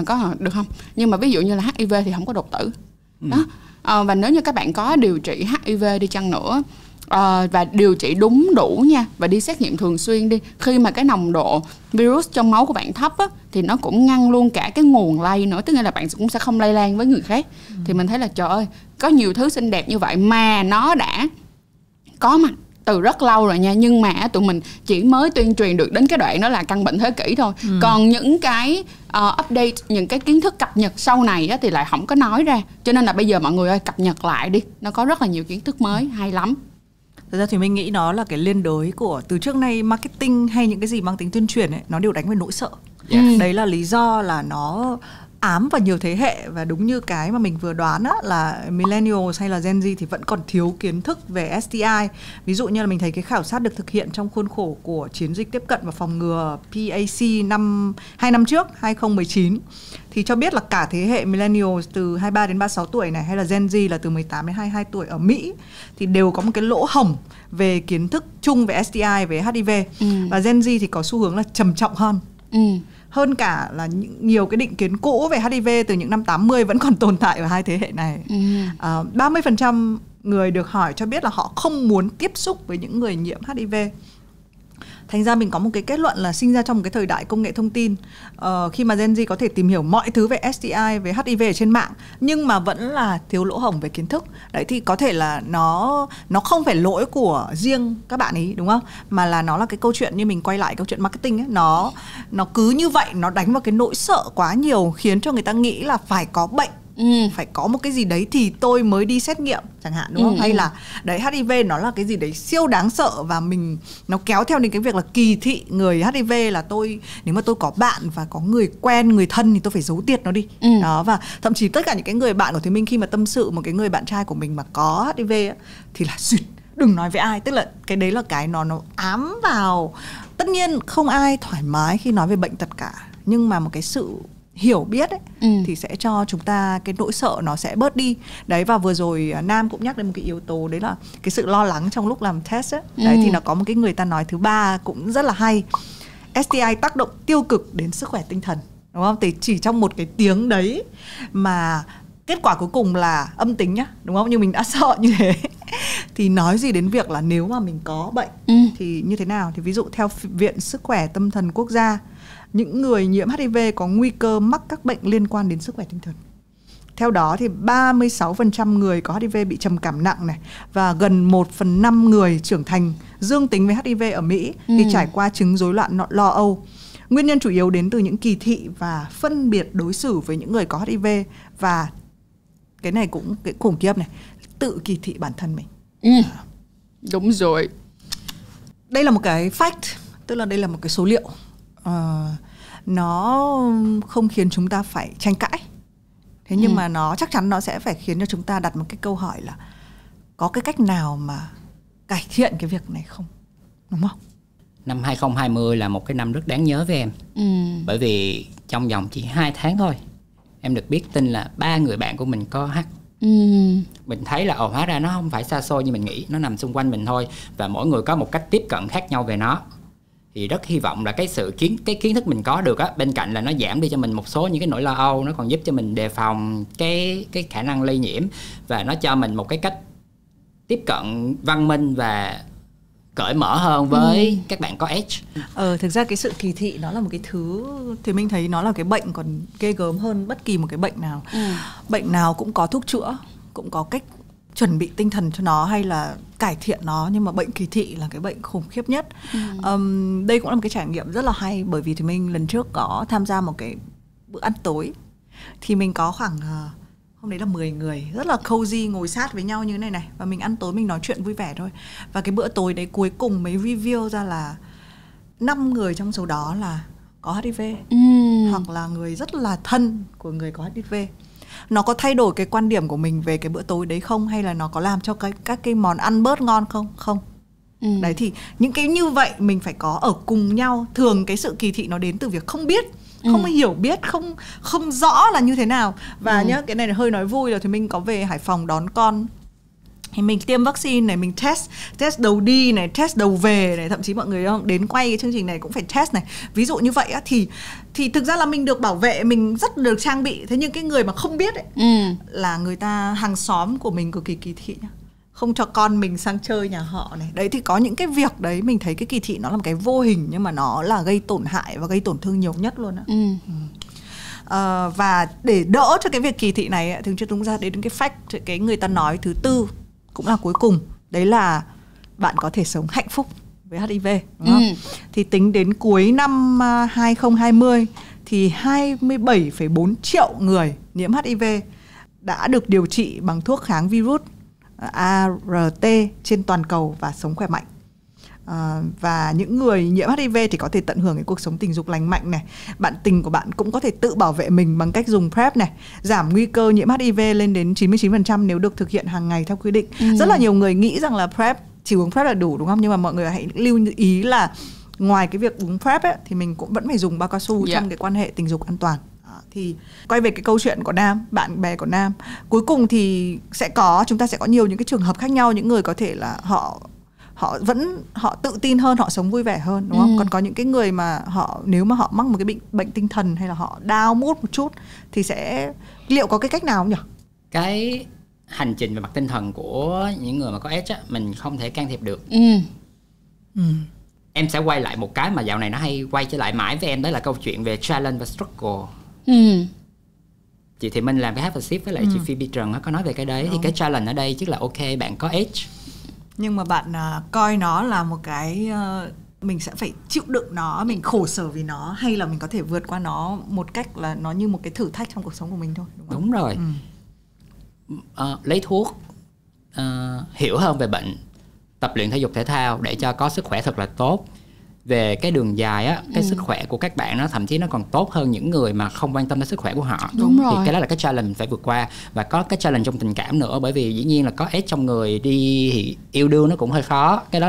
có được không? Nhưng mà ví dụ như là HIV thì không có đột tử đó. Và nếu như các bạn có điều trị HIV đi chăng nữa, và điều trị đúng đủ nha, và đi xét nghiệm thường xuyên đi, khi mà cái nồng độ virus trong máu của bạn thấp á, thì nó cũng ngăn luôn cả cái nguồn lây nữa, tức nghĩa là bạn cũng sẽ không lây lan với người khác. Thì mình thấy là trời ơi, có nhiều thứ xinh đẹp như vậy mà nó đã có mặt từ rất lâu rồi nha, nhưng mà tụi mình chỉ mới tuyên truyền được đến cái đoạn đó là căn bệnh thế kỷ thôi. Còn những cái update, những cái kiến thức cập nhật sau này á, thì lại không có nói ra. Cho nên là bây giờ mọi người ơi, cập nhật lại đi, nó có rất là nhiều kiến thức mới hay lắm. Thật ra thì mình nghĩ nó là cái liên đới của từ trước nay marketing hay những cái gì mang tính tuyên truyền ấy, nó đều đánh về nỗi sợ. Đấy là lý do là nó ám vào nhiều thế hệ. Và đúng như cái mà mình vừa đoán á, là millennials hay là Gen Z thì vẫn còn thiếu kiến thức về STI. Ví dụ như là mình thấy cái khảo sát được thực hiện trong khuôn khổ của chiến dịch tiếp cận và phòng ngừa PAC 2 năm trước, 2019, thì cho biết là cả thế hệ millennials từ 23 đến 36 tuổi này, hay là Gen Z là từ 18 đến 22 tuổi ở Mỹ, thì đều có một cái lỗ hổng về kiến thức chung về STI, về HIV. Và Gen Z thì có xu hướng là trầm trọng hơn cả là nhiều cái định kiến cũ về HIV từ những năm 80 vẫn còn tồn tại ở hai thế hệ này. 30% người được hỏi cho biết là họ không muốn tiếp xúc với những người nhiễm HIV. Thành ra mình có một cái kết luận là sinh ra trong một cái thời đại công nghệ thông tin, khi mà Gen Z có thể tìm hiểu mọi thứ về STI, về HIV ở trên mạng, nhưng mà vẫn là thiếu lỗ hổng về kiến thức. Đấy, thì có thể là nó không phải lỗi của riêng các bạn ấy, đúng không? Mà là nó là cái câu chuyện, như mình quay lại câu chuyện marketing ấy, nó cứ như vậy, nó đánh vào cái nỗi sợ quá nhiều, khiến cho người ta nghĩ là phải có bệnh, phải có một cái gì đấy thì tôi mới đi xét nghiệm chẳng hạn, đúng không? Hay là đấy, HIV nó là cái gì đấy siêu đáng sợ, và nó kéo theo đến cái việc là kỳ thị người HIV là nếu mà tôi có bạn và có người quen, người thân thì tôi phải giấu tiệt nó đi. Đó, và thậm chí tất cả những cái người bạn của Thùy Minh khi mà tâm sự một cái người bạn trai của mình mà có HIV á, thì là duyệt, đừng nói với ai. Tức là cái đấy là cái nó ám vào. Tất nhiên không ai thoải mái khi nói về bệnh tật cả, nhưng mà một cái sự hiểu biết ấy, thì sẽ cho chúng ta cái nỗi sợ nó sẽ bớt đi. Đấy, và vừa rồi Nam cũng nhắc đến một cái yếu tố, đấy là cái sự lo lắng trong lúc làm test ấy. Đấy, thì nó có một cái người ta nói thứ ba cũng rất là hay. STI tác động tiêu cực đến sức khỏe tinh thần, đúng không? Thì chỉ trong một cái tiếng đấy mà kết quả cuối cùng là âm tính nhá, đúng không? Nhưng mình đã sợ như thế thì nói gì đến việc là nếu mà mình có bệnh thì như thế nào? Thì ví dụ theo Viện Sức khỏe Tâm thần Quốc gia, những người nhiễm HIV có nguy cơ mắc các bệnh liên quan đến sức khỏe tinh thần. Theo đó thì 36% người có HIV bị trầm cảm nặng này, và gần 1/5 người trưởng thành dương tính với HIV ở Mỹ thì trải qua chứng rối loạn lo âu. Nguyên nhân chủ yếu đến từ những kỳ thị và phân biệt đối xử với những người có HIV, và cái này cũng cái khủng khiếp này, tự kỳ thị bản thân mình. Đúng rồi. Đây là một cái fact, tức là đây là một cái số liệu. Nó không khiến chúng ta phải tranh cãi. Thế nhưng mà nó chắc chắn nó sẽ phải khiến cho chúng ta đặt một cái câu hỏi là có cái cách nào mà cải thiện cái việc này không? Đúng không? Năm 2020 là một cái năm rất đáng nhớ với em. Bởi vì trong vòng chỉ 2 tháng thôi, em được biết tin là 3 người bạn của mình có H. Mình thấy là hóa ra nó không phải xa xôi như mình nghĩ, nó nằm xung quanh mình thôi, và mỗi người có một cách tiếp cận khác nhau về nó. Thì rất hy vọng là cái kiến thức mình có được á, bên cạnh là nó giảm đi cho mình một số những cái nỗi lo âu, nó còn giúp cho mình đề phòng cái khả năng lây nhiễm, và nó cho mình một cái cách tiếp cận văn minh và cởi mở hơn với các bạn có H. Thực ra cái sự kỳ thị nó là một cái thứ thì mình thấy nó là cái bệnh còn ghê gớm hơn bất kỳ một cái bệnh nào. Bệnh nào cũng có thuốc chữa, cũng có cách chuẩn bị tinh thần cho nó hay là cải thiện nó, nhưng mà bệnh kỳ thị là cái bệnh khủng khiếp nhất. Đây cũng là một cái trải nghiệm rất là hay, bởi vì thì mình lần trước có tham gia một cái bữa ăn tối, thì mình có khoảng hôm đấy là 10 người rất là cozy ngồi sát với nhau như thế này này, và mình ăn tối mình nói chuyện vui vẻ thôi. Và cái bữa tối đấy cuối cùng mới reveal ra là 5 người trong số đó là có HIV, hoặc là người rất là thân của người có HIV. Nó có thay đổi cái quan điểm của mình về cái bữa tối đấy không, hay là nó có làm cho các cái món ăn bớt ngon không? Không. Đấy, thì những cái như vậy mình phải có ở cùng nhau. Thường cái sự kỳ thị nó đến từ việc không biết, không hiểu biết, không rõ là như thế nào. Và nhá, cái này là hơi nói vui rồi, thì mình có về Hải Phòng đón con, thì mình tiêm vaccine này, mình test đầu đi này, test đầu về này, thậm chí mọi người đến quay cái chương trình này cũng phải test này. Ví dụ như vậy á, thì thực ra là mình được bảo vệ, mình rất được trang bị. Thế nhưng cái người mà không biết ấy, là người ta hàng xóm của mình cực kỳ kỳ thị nhá, không cho con mình sang chơi nhà họ này. Đấy, thì có những cái việc đấy mình thấy cái kỳ thị nó là một cái vô hình, nhưng mà nó là gây tổn hại và gây tổn thương nhiều nhất luôn á. Và để đỡ cho cái việc kỳ thị này ấy, thì chúng ta đến cái fact, cái người ta nói thứ tư cũng là cuối cùng, đấy là bạn có thể sống hạnh phúc với HIV, đúng không? Thì tính đến cuối năm 2020 thì 27,4 triệu người nhiễm HIV đã được điều trị bằng thuốc kháng virus ART trên toàn cầu và sống khỏe mạnh. Và những người nhiễm HIV thì có thể tận hưởng cái cuộc sống tình dục lành mạnh này. Bạn tình của bạn cũng có thể tự bảo vệ mình bằng cách dùng PrEP này, giảm nguy cơ nhiễm HIV lên đến 99% nếu được thực hiện hàng ngày theo quy định. Rất là nhiều người nghĩ rằng là PrEP, chỉ uống PrEP là đủ, đúng không? Nhưng mà mọi người hãy lưu ý là ngoài cái việc uống PrEP ấy, thì mình cũng vẫn phải dùng bao cao su trong cái quan hệ tình dục an toàn. Thì quay về cái câu chuyện của Nam, bạn bè của Nam, cuối cùng thì chúng ta sẽ có nhiều những cái trường hợp khác nhau. Những người có thể là họ tự tin hơn, họ sống vui vẻ hơn, đúng không? Còn có những cái người mà nếu mà họ mắc một cái bệnh tinh thần hay là họ down mood một chút thì liệu có cái cách nào không nhỉ? Cái hành trình về mặt tinh thần của những người mà có AIDS á, mình không thể can thiệp được. Em sẽ quay lại một cái mà dạo này nó hay quay trở lại mãi với em, đó là câu chuyện về challenge và struggle. Chị Thị Minh làm cái Have a Sip với lại chị Phoebe Trần có nói về cái đấy. Đúng. Thì cái challenge ở đây tức là ok, bạn có AIDS, nhưng mà bạn coi nó là một cái mình sẽ phải chịu đựng nó, mình khổ sở vì nó, hay là mình có thể vượt qua nó một cách là nó như một cái thử thách trong cuộc sống của mình thôi, đúng không? Đúng rồi. Lấy thuốc, hiểu hơn về bệnh, tập luyện thể dục thể thao để cho có sức khỏe thật là tốt, về cái đường dài á, cái sức khỏe của các bạn nó thậm chí nó còn tốt hơn những người mà không quan tâm đến sức khỏe của họ. Đúng rồi. Thì cái đó là cái challenge mình phải vượt qua. Và có cái challenge trong tình cảm nữa, bởi vì dĩ nhiên là có S trong người đi thì yêu đương nó cũng hơi khó. Cái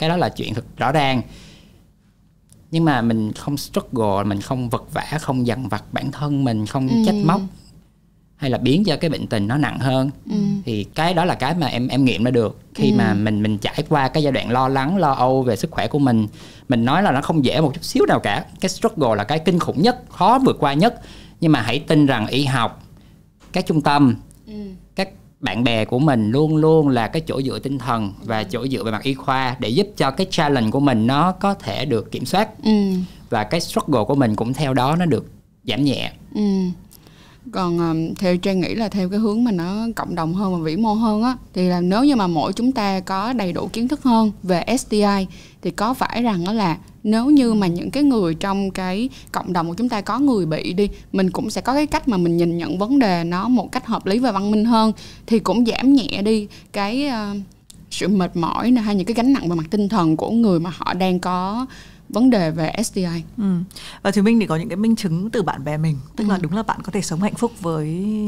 đó là chuyện thật rõ ràng. Nhưng mà mình không struggle, mình không vật vã, không dằn vặt bản thân mình, không trách móc hay là biến cho cái bệnh tình nó nặng hơn. Thì cái đó là cái mà em nghiệm ra được khi mà mình trải qua cái giai đoạn lo lắng, lo âu về sức khỏe của mình. Mình nói là nó không dễ một chút xíu nào cả. Cái struggle là cái kinh khủng nhất, khó vượt qua nhất. Nhưng mà hãy tin rằng y học, các trung tâm, các bạn bè của mình luôn luôn là cái chỗ dựa tinh thần và chỗ dựa về mặt y khoa để giúp cho cái challenge của mình nó có thể được kiểm soát. Và cái struggle của mình cũng theo đó nó được giảm nhẹ. Còn theo Trang nghĩ là theo cái hướng mà nó cộng đồng hơn và vĩ mô hơn á, thì là nếu như mà mỗi chúng ta có đầy đủ kiến thức hơn về STI thì có phải rằng đó là nếu như mà những cái người trong cái cộng đồng của chúng ta có người bị đi, mình cũng sẽ có cái cách mà mình nhìn nhận vấn đề nó một cách hợp lý và văn minh hơn, thì cũng giảm nhẹ đi cái sự mệt mỏi hay những cái gánh nặng về mặt tinh thần của người mà họ đang có vấn đề về STI. Và Thùy Minh thì có những cái minh chứng từ bạn bè mình, tức là đúng là bạn có thể sống hạnh phúc với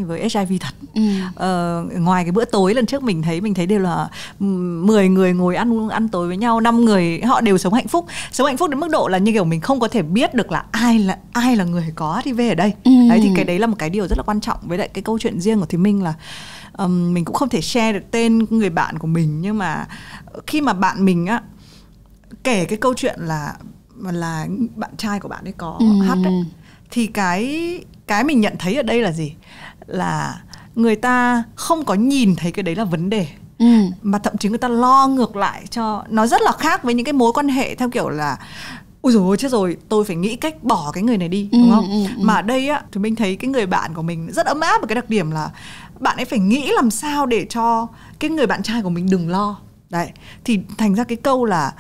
HIV thật. Ngoài cái bữa tối lần trước mình thấy đều là 10 người ngồi ăn tối với nhau, 5 người họ đều sống hạnh phúc đến mức độ là như kiểu mình không có thể biết được là ai là người có HIV ở đây. Đấy thì cái đấy là một cái điều rất là quan trọng. Với lại cái câu chuyện riêng của Thùy Minh là mình cũng không thể share được tên người bạn của mình, nhưng mà khi mà bạn mình á kể cái câu chuyện là bạn trai của bạn ấy có HIV đấy, thì cái mình nhận thấy ở đây là gì? Là người ta không có nhìn thấy cái đấy là vấn đề, mà thậm chí người ta lo ngược lại cho nó rất là khác với những cái mối quan hệ theo kiểu là ôi dồi ôi chết rồi, tôi phải nghĩ cách bỏ cái người này đi, đúng không? Mà ở đây á thì mình thấy cái người bạn của mình rất ấm áp, một cái đặc điểm là bạn ấy phải nghĩ làm sao để cho cái người bạn trai của mình đừng lo. Đấy, thì thành ra cái câu là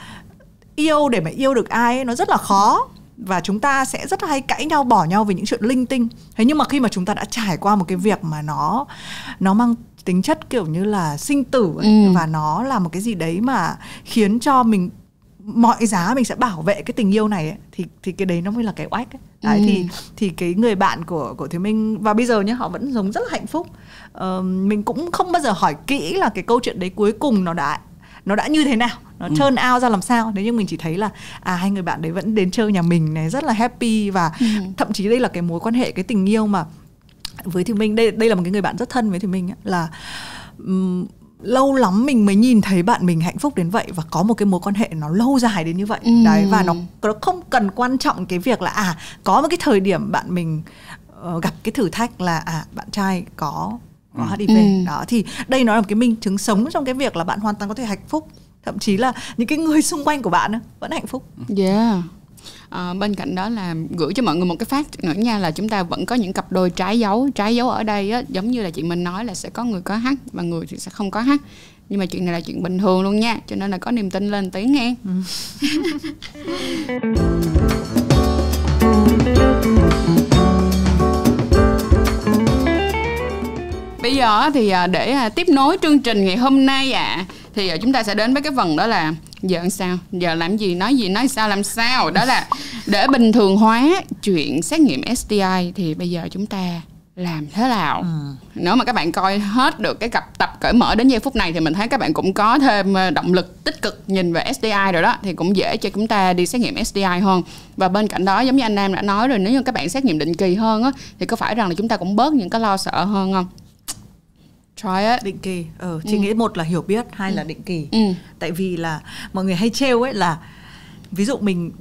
yêu để mà yêu được ai ấy, nó rất là khó. Và chúng ta sẽ rất là hay cãi nhau, bỏ nhau vì những chuyện linh tinh. Thế nhưng mà khi mà chúng ta đã trải qua một cái việc mà nó mang tính chất kiểu như là sinh tử ấy, và nó là một cái gì đấy mà khiến cho mình mọi giá mình sẽ bảo vệ cái tình yêu này ấy, thì cái đấy nó mới là cái oách ấy. Đấy, thì cái người bạn của Thùy Minh và bây giờ nhá, họ vẫn sống rất là hạnh phúc. Mình cũng không bao giờ hỏi kỹ là cái câu chuyện đấy cuối cùng nó đã như thế nào, nó turn out ra làm sao. Thế nhưng mình chỉ thấy là hai người bạn đấy vẫn đến chơi nhà mình này, rất là happy. Và thậm chí đây là cái mối quan hệ, cái tình yêu mà với Thùy Minh, đây là một cái người bạn rất thân với Thùy Minh ấy, là lâu lắm mình mới nhìn thấy bạn mình hạnh phúc đến vậy và có một cái mối quan hệ nó lâu dài đến như vậy. Đấy, và nó không cần quan trọng cái việc là có một cái thời điểm bạn mình gặp cái thử thách là bạn trai có HIV. Đó, thì đây nó là một cái minh chứng sống trong cái việc là bạn hoàn toàn có thể hạnh phúc, thậm chí là những cái người xung quanh của bạn vẫn hạnh phúc. Bên cạnh đó là gửi cho mọi người một cái fact nữa nha, là chúng ta vẫn có những cặp đôi trái dấu ở đây á, giống như là chị mình nói là sẽ có người có H và người thì sẽ không có H, nhưng mà chuyện này là chuyện bình thường luôn nha, cho nên là có niềm tin lên tiếng nghe. Bây giờ thì để tiếp nối chương trình ngày hôm nay thì chúng ta sẽ đến với cái phần đó là giờ làm sao, giờ làm gì, nói sao làm sao. Đó là để bình thường hóa chuyện xét nghiệm STI thì bây giờ chúng ta làm thế nào. Nếu mà các bạn coi hết được cái tập cởi mở đến giây phút này thì mình thấy các bạn cũng có thêm động lực tích cực nhìn về STI rồi đó, thì cũng dễ cho chúng ta đi xét nghiệm STI hơn. Và bên cạnh đó, giống như anh Nam đã nói rồi, nếu như các bạn xét nghiệm định kỳ hơn á, thì có phải rằng là chúng ta cũng bớt những cái lo sợ hơn không? Try it. Định kỳ, chị nghĩ một là hiểu biết, hai là định kỳ. Tại vì là mọi người hay trêu ấy là ví dụ mình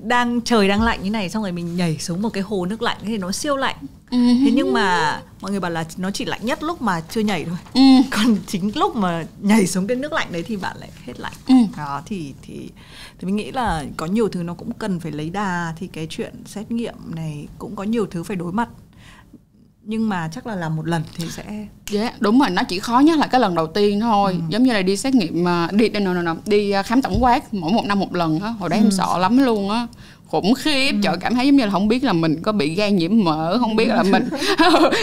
trời đang lạnh như này, xong rồi mình nhảy xuống một cái hồ nước lạnh thì nó siêu lạnh. Thế nhưng mà mọi người bảo là nó chỉ lạnh nhất lúc mà chưa nhảy thôi. Còn chính lúc mà nhảy xuống cái nước lạnh đấy thì bạn lại hết lạnh. Đó thì mình nghĩ là có nhiều thứ nó cũng cần phải lấy đà. Thì cái chuyện xét nghiệm này cũng có nhiều thứ phải đối mặt, nhưng mà chắc là làm một lần thì sẽ đúng rồi, nó chỉ khó nhất là cái lần đầu tiên thôi. Giống như là đi xét nghiệm đi khám tổng quát mỗi 1 năm 1 lần á, hồi đấy em sợ lắm luôn á, khủng khiếp. Trời, cảm thấy giống như là không biết là mình có bị gan nhiễm mỡ, không biết là mình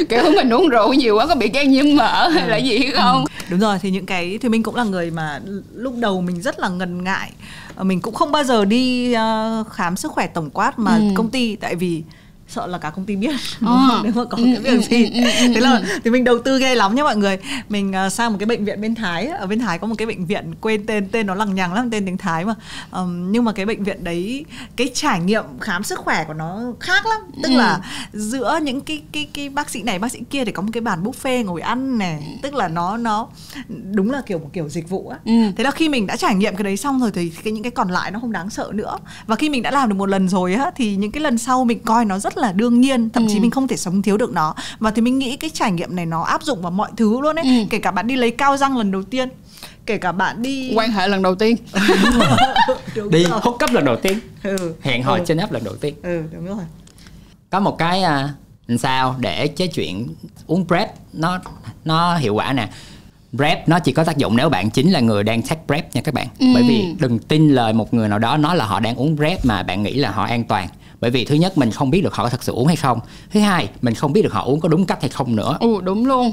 kiểu mình uống rượu nhiều quá có bị gan nhiễm mỡ hay là gì không. Đúng rồi, thì những cái thì mình cũng là người mà lúc đầu mình rất là ngần ngại, mình cũng không bao giờ đi khám sức khỏe tổng quát mà công ty, tại vì sợ là cả công ty biết nếu mà có cái việc gì. Thế là thì mình đầu tư ghê lắm nhá mọi người. Mình sang một cái bệnh viện bên Thái, ở bên Thái có một cái bệnh viện quên tên nó lằng nhằng lắm, tên tiếng Thái mà. Nhưng mà cái bệnh viện đấy, cái trải nghiệm khám sức khỏe của nó khác lắm. Tức là giữa những cái bác sĩ này bác sĩ kia thì có một cái bàn buffet ngồi ăn này, tức là nó đúng là một kiểu dịch vụ á. Thế là khi mình đã trải nghiệm cái đấy xong rồi thì những cái còn lại nó không đáng sợ nữa. Và khi mình đã làm được một lần rồi á thì những cái lần sau mình coi nó rất là đương nhiên, thậm chí mình không thể sống thiếu được nó. Và thì mình nghĩ cái trải nghiệm này nó áp dụng vào mọi thứ luôn ấy. Kể cả bạn đi lấy cao răng lần đầu tiên, kể cả bạn đi quan hệ lần đầu tiên, đi hút cấp lần đầu tiên, hẹn hò trên app lần đầu tiên. Đúng rồi. Có một cái sao để cái chuyện uống PrEP nó hiệu quả nè. PrEP nó chỉ có tác dụng nếu bạn chính là người đang take PrEP nha các bạn. Bởi vì đừng tin lời một người nào đó nói là họ đang uống PrEP mà bạn nghĩ là họ an toàn. Bởi vì thứ nhất mình không biết được họ có thật sự uống hay không. Thứ hai mình không biết được họ uống có đúng cách hay không nữa. Đúng luôn.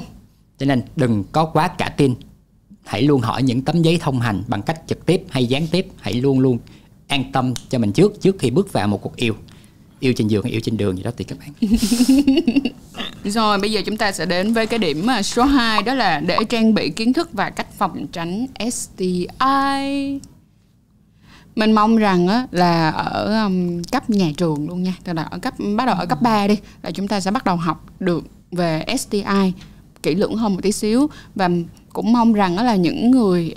Cho nên đừng có quá cả tin. Hãy luôn hỏi những tấm giấy thông hành bằng cách trực tiếp hay gián tiếp. Hãy luôn luôn an tâm cho mình trước khi bước vào một cuộc yêu. Yêu trên giường hay yêu trên đường gì đó tùy các bạn. Rồi bây giờ chúng ta sẽ đến với cái điểm số 2, đó là để trang bị kiến thức và cách phòng tránh STI. Mình mong rằng á, là ở cấp nhà trường luôn nha, tức là bắt đầu ở cấp 3 đi, là chúng ta sẽ bắt đầu học được về STI kỹ lưỡng hơn một tí xíu. Và cũng mong rằng đó là những người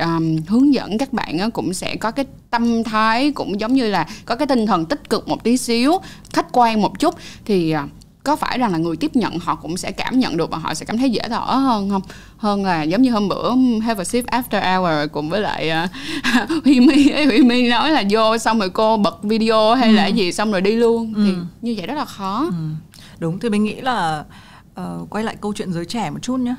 hướng dẫn các bạn á, cũng sẽ có cái tâm thái cũng giống như là có cái tinh thần tích cực một tí xíu, khách quan một chút, thì có phải rằng là người tiếp nhận họ cũng sẽ cảm nhận được và họ sẽ cảm thấy dễ thở hơn không? Hơn là giống như hôm bữa have a sip after hour cùng với lại Huy My nói là vô xong rồi cô bật video hay là gì xong rồi đi luôn, thì như vậy rất là khó. Đúng, thì mình nghĩ là quay lại câu chuyện giới trẻ một chút nhé.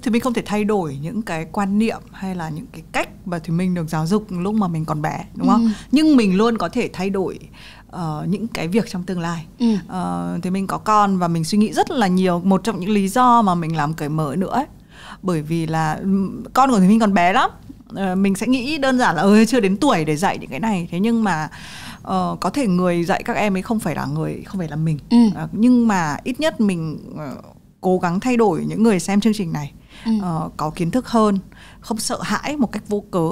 Thì mình không thể thay đổi những cái quan niệm hay là những cái cách mà thì mình được giáo dục lúc mà mình còn bé, đúng không? Nhưng mình luôn có thể thay đổi những cái việc trong tương lai. Thì mình có con và mình suy nghĩ rất là nhiều. Một trong những lý do mà mình làm cởi mở nữa ấy, bởi vì là con của mình còn bé lắm. Mình sẽ nghĩ đơn giản là chưa đến tuổi để dạy những cái này. Thế nhưng mà có thể người dạy các em ấy không phải là mình. Nhưng mà ít nhất mình cố gắng thay đổi những người xem chương trình này có kiến thức hơn, không sợ hãi một cách vô cớ.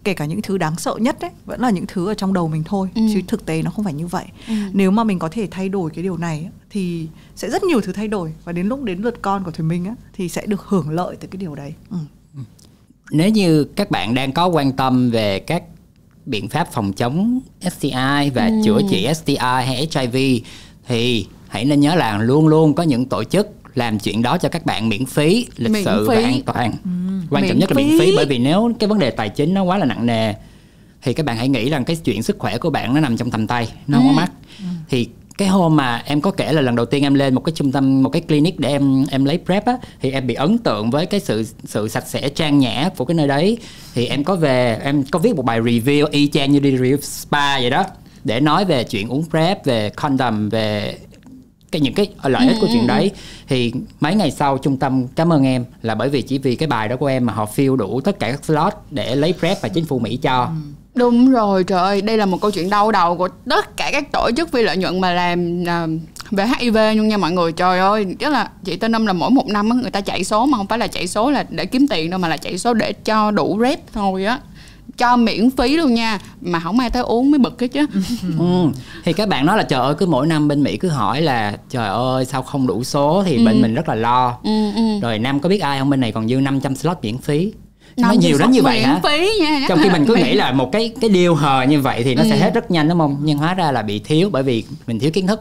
Kể cả những thứ đáng sợ nhất ấy vẫn là những thứ ở trong đầu mình thôi, chứ thực tế nó không phải như vậy. Nếu mà mình có thể thay đổi cái điều này thì sẽ rất nhiều thứ thay đổi, và đến lúc đến lượt con của Thùy Minh á, thì sẽ được hưởng lợi từ cái điều đấy. Nếu như các bạn đang có quan tâm về các biện pháp phòng chống STI và chữa trị STI hay HIV thì hãy nên nhớ là luôn luôn có những tổ chức làm chuyện đó cho các bạn miễn phí, lịch sự và an toàn. Quan trọng nhất là miễn phí, bởi vì nếu cái vấn đề tài chính nó quá là nặng nề thì các bạn hãy nghĩ rằng cái chuyện sức khỏe của bạn nó nằm trong tầm tay, nó không có mắc. Thì cái hôm mà em có kể là lần đầu tiên em lên một cái trung tâm, một cái clinic để em lấy PrEP á, thì em bị ấn tượng với cái sự sạch sẽ trang nhã của cái nơi đấy. Thì em có viết một bài review y chang như đi review spa vậy đó, để nói về chuyện uống PrEP, về condom, về những cái lợi ích của chuyện đấy. Thì mấy ngày sau trung tâm cảm ơn em là bởi vì chỉ vì cái bài đó của em mà họ fill đủ tất cả các slot để lấy PrEP và chính phủ Mỹ cho. Đúng rồi, trời ơi, đây là một câu chuyện đau đầu của tất cả các tổ chức phi lợi nhuận mà làm về HIV luôn nha mọi người. Trời ơi, tức là chị Tên Âm là mỗi một năm người ta chạy số, mà không phải là chạy số là để kiếm tiền đâu, mà là chạy số để cho đủ rep thôi á. Cho miễn phí luôn nha, mà không ai tới uống mới bực hết chứ. Thì các bạn nói là trời ơi, cứ mỗi năm bên Mỹ cứ hỏi là trời ơi sao không đủ số, thì bên mình rất là lo. Rồi Nam có biết ai không, bên này còn dư 500 slot miễn phí. Nó nhiều đến như vậy hả? Phí nha. Trong khi mình cứ nghĩ là một cái deal hời như vậy thì nó sẽ hết rất nhanh đúng không? Nhưng hóa ra là bị thiếu, bởi vì mình thiếu kiến thức,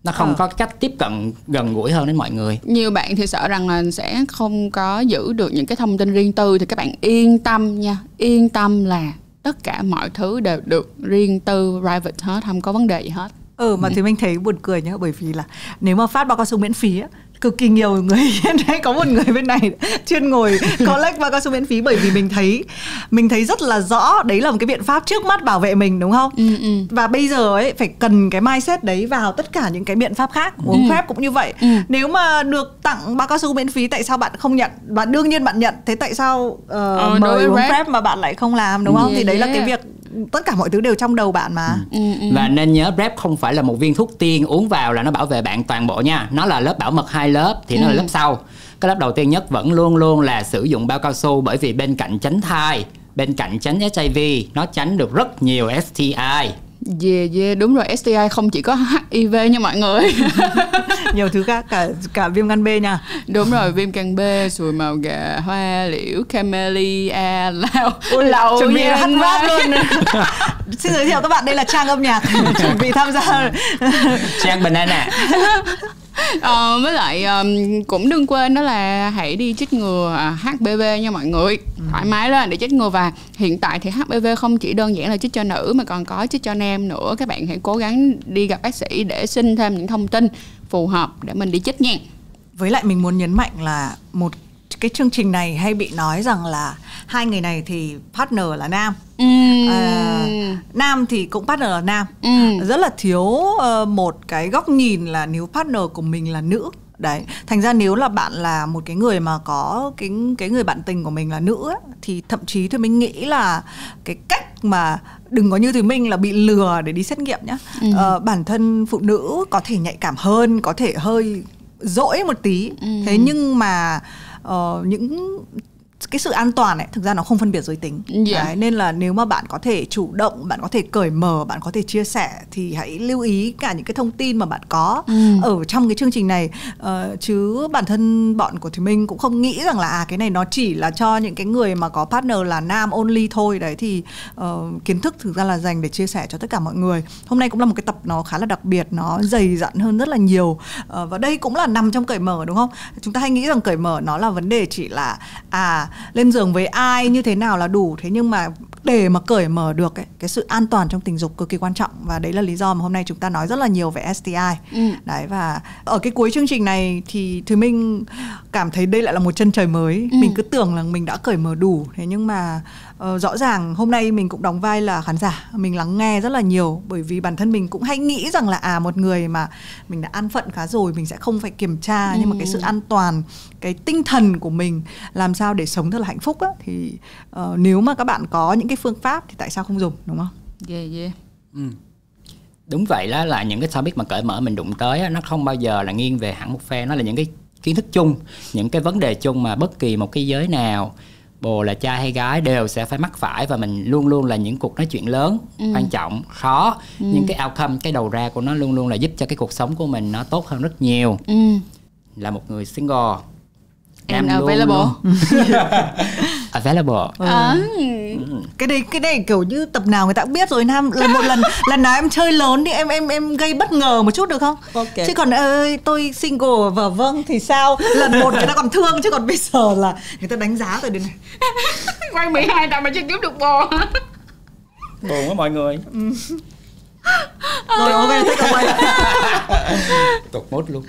nó không có cách tiếp cận gần gũi hơn đến mọi người. Nhiều bạn thì sợ rằng là sẽ không có giữ được những cái thông tin riêng tư, thì các bạn yên tâm nha, yên tâm là tất cả mọi thứ đều được riêng tư, private hết, không có vấn đề gì hết. Mà thì mình thấy buồn cười nhá, bởi vì là nếu mà phát bao cao su miễn phí á, cực kỳ nhiều người hiện nay, có một người bên này chuyên ngồi collect bao cao su miễn phí, bởi vì mình thấy rất là rõ đấy là một cái biện pháp trước mắt bảo vệ mình, đúng không? Và bây giờ ấy phải cần cái mindset đấy vào tất cả những cái biện pháp khác. Uống PrEP cũng như vậy. Nếu mà được tặng bao cao su miễn phí, tại sao bạn không nhận? Bạn đương nhiên bạn nhận, thế tại sao mời uống PrEP mà bạn lại không làm, đúng không? Thì đấy là cái việc tất cả mọi thứ đều trong đầu bạn mà. Và nên nhớ PrEP không phải là một viên thuốc tiên uống vào là nó bảo vệ bạn toàn bộ nha. Nó là lớp bảo mật 2 lớp, thì nó là lớp sau. Cái lớp đầu tiên nhất vẫn luôn luôn là sử dụng bao cao su, bởi vì bên cạnh tránh thai, bên cạnh tránh HIV, nó tránh được rất nhiều STI. Đúng rồi, STI không chỉ có HIV nha mọi người. Nhiều thứ khác, cả viêm gan B nha. Đúng rồi, viêm gan B, sùi màu gà, hoa liễu, camellia, lầu chuẩn bị hát rap luôn. Xin giới thiệu các bạn, đây là Trang âm nhạc chuẩn bị tham gia. Trang Banana. Với lại cũng đừng quên đó là hãy đi chích ngừa HPV nha mọi người. Thoải mái lên để chích ngừa. Và hiện tại thì HPV không chỉ đơn giản là chích cho nữ mà còn có chích cho nam nữa. Các bạn hãy cố gắng đi gặp bác sĩ để xin thêm những thông tin phù hợp để mình đi chích nha. Với lại mình muốn nhấn mạnh là một cái chương trình này hay bị nói rằng là hai người này thì partner là nam, nam thì cũng partner là nam. Rất là thiếu một cái góc nhìn là nếu partner của mình là nữ. Đấy, thành ra nếu là bạn là một cái người mà có cái người bạn tình của mình là nữ ấy, thì thậm chí thì mình nghĩ là cái cách mà đừng có như Thùy Minh là bị lừa để đi xét nghiệm nhá. Bản thân phụ nữ có thể nhạy cảm hơn, có thể hơi dỗi một tí. Thế nhưng mà những cái sự an toàn ấy thực ra nó không phân biệt giới tính. Đấy, nên là nếu mà bạn có thể chủ động, bạn có thể cởi mở, bạn có thể chia sẻ thì hãy lưu ý cả những cái thông tin mà bạn có ở trong cái chương trình này. Chứ bản thân bọn của Thùy Minh cũng không nghĩ rằng là cái này nó chỉ là cho những cái người mà có partner là nam only thôi. Đấy thì kiến thức thực ra là dành để chia sẻ cho tất cả mọi người. Hôm nay cũng là một cái tập nó khá là đặc biệt, nó dày dặn hơn rất là nhiều. Và đây cũng là nằm trong cởi mở, đúng không? Chúng ta hay nghĩ rằng cởi mở nó là vấn đề chỉ là lên giường với ai như thế nào là đủ. Thế nhưng mà để mà cởi mở được ấy, cái sự an toàn trong tình dục cực kỳ quan trọng. Và đấy là lý do mà hôm nay chúng ta nói rất là nhiều về STI. Đấy, và ở cái cuối chương trình này thì Thùy Minh cảm thấy đây lại là một chân trời mới. Mình cứ tưởng là mình đã cởi mở đủ. Thế nhưng mà rõ ràng hôm nay mình cũng đóng vai là khán giả. Mình lắng nghe rất là nhiều. Bởi vì bản thân mình cũng hay nghĩ rằng là một người mà mình đã an phận khá rồi, mình sẽ không phải kiểm tra. Nhưng mà cái sự an toàn, cái tinh thần của mình làm sao để sống thật là hạnh phúc á, thì nếu mà các bạn có những cái phương pháp thì tại sao không dùng, đúng không? Đúng vậy, đó là những cái topic mà cởi mở mình đụng tới á, nó không bao giờ là nghiêng về hẳn một phe. Nó là những cái kiến thức chung, những cái vấn đề chung mà bất kỳ một cái giới nào, bồ là trai hay gái, đều sẽ phải mắc phải. Và mình luôn luôn là những cuộc nói chuyện lớn, quan trọng, khó. Nhưng cái outcome, cái đầu ra của nó luôn luôn là giúp cho cái cuộc sống của mình nó tốt hơn rất nhiều. Là một người single, and available. Available. Cái này kiểu như tập nào người ta cũng biết rồi. Nam một lần nào em chơi lớn thì em gây bất ngờ một chút được không? Okay. Chứ còn tôi single và vâng thì sao? Lần một người ta còn thương, chứ còn bây giờ là người ta đánh giá rồi đến này. Quay 12 tập mà chưa kiếm được bò. Buồn quá mọi người. Rồi ok, take away. Tụt mốt luôn.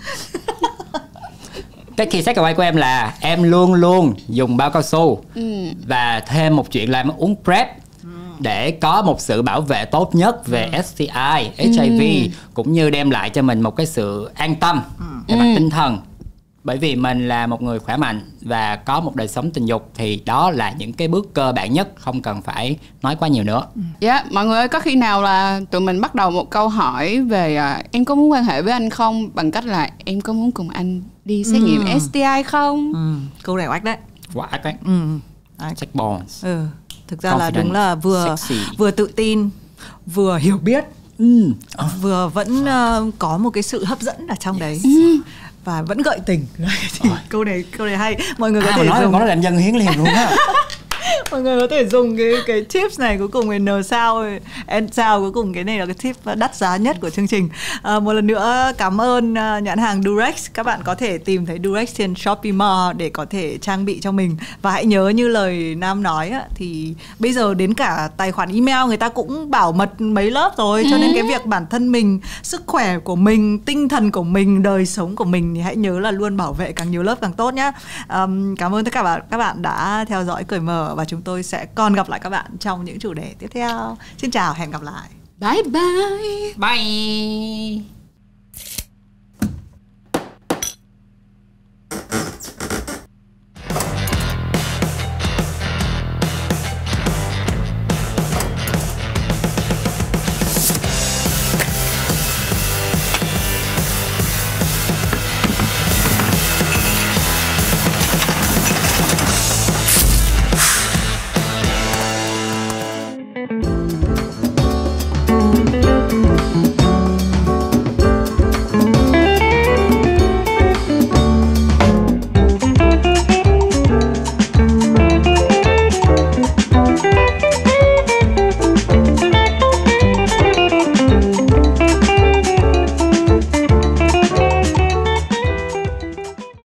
Cái key takeaway của em là em luôn luôn dùng bao cao su. Và thêm một chuyện là em uống PrEP để có một sự bảo vệ tốt nhất về STI, HIV, cũng như đem lại cho mình một cái sự an tâm về mặt tinh thần. Bởi vì mình là một người khỏe mạnh và có một đời sống tình dục, thì đó là những cái bước cơ bản nhất, không cần phải nói quá nhiều nữa. Mọi người ơi, có khi nào là tụi mình bắt đầu một câu hỏi về em có muốn quan hệ với anh không, bằng cách là em có muốn cùng anh đi xét nghiệm STI không? Câu này oách đấy. Quá ác đấy. Check bones. Thực ra là đúng là vừa tự tin, vừa hiểu biết, vừa vẫn có một cái sự hấp dẫn ở trong đấy. Và vẫn gợi tình. Thì câu này hay. Mọi người có thể nói làm dân hiến liền luôn á. Mọi người có thể dùng cái tips này, cuối cùng N sao N sao, cuối cùng cái này là cái tip đắt giá nhất của chương trình. Một lần nữa cảm ơn nhãn hàng Durex. Các bạn có thể tìm thấy Durex trên Shopee Mall để có thể trang bị cho mình. Và hãy nhớ như lời Nam nói á, thì bây giờ đến cả tài khoản email người ta cũng bảo mật mấy lớp rồi, cho nên cái việc bản thân mình, sức khỏe của mình, tinh thần của mình, đời sống của mình thì hãy nhớ là luôn bảo vệ càng nhiều lớp càng tốt nhé. Cảm ơn tất cả các bạn đã theo dõi Cởi Mở, và chúng tôi sẽ còn gặp lại các bạn trong những chủ đề tiếp theo. Xin chào, hẹn gặp lại. Bye bye. Bye.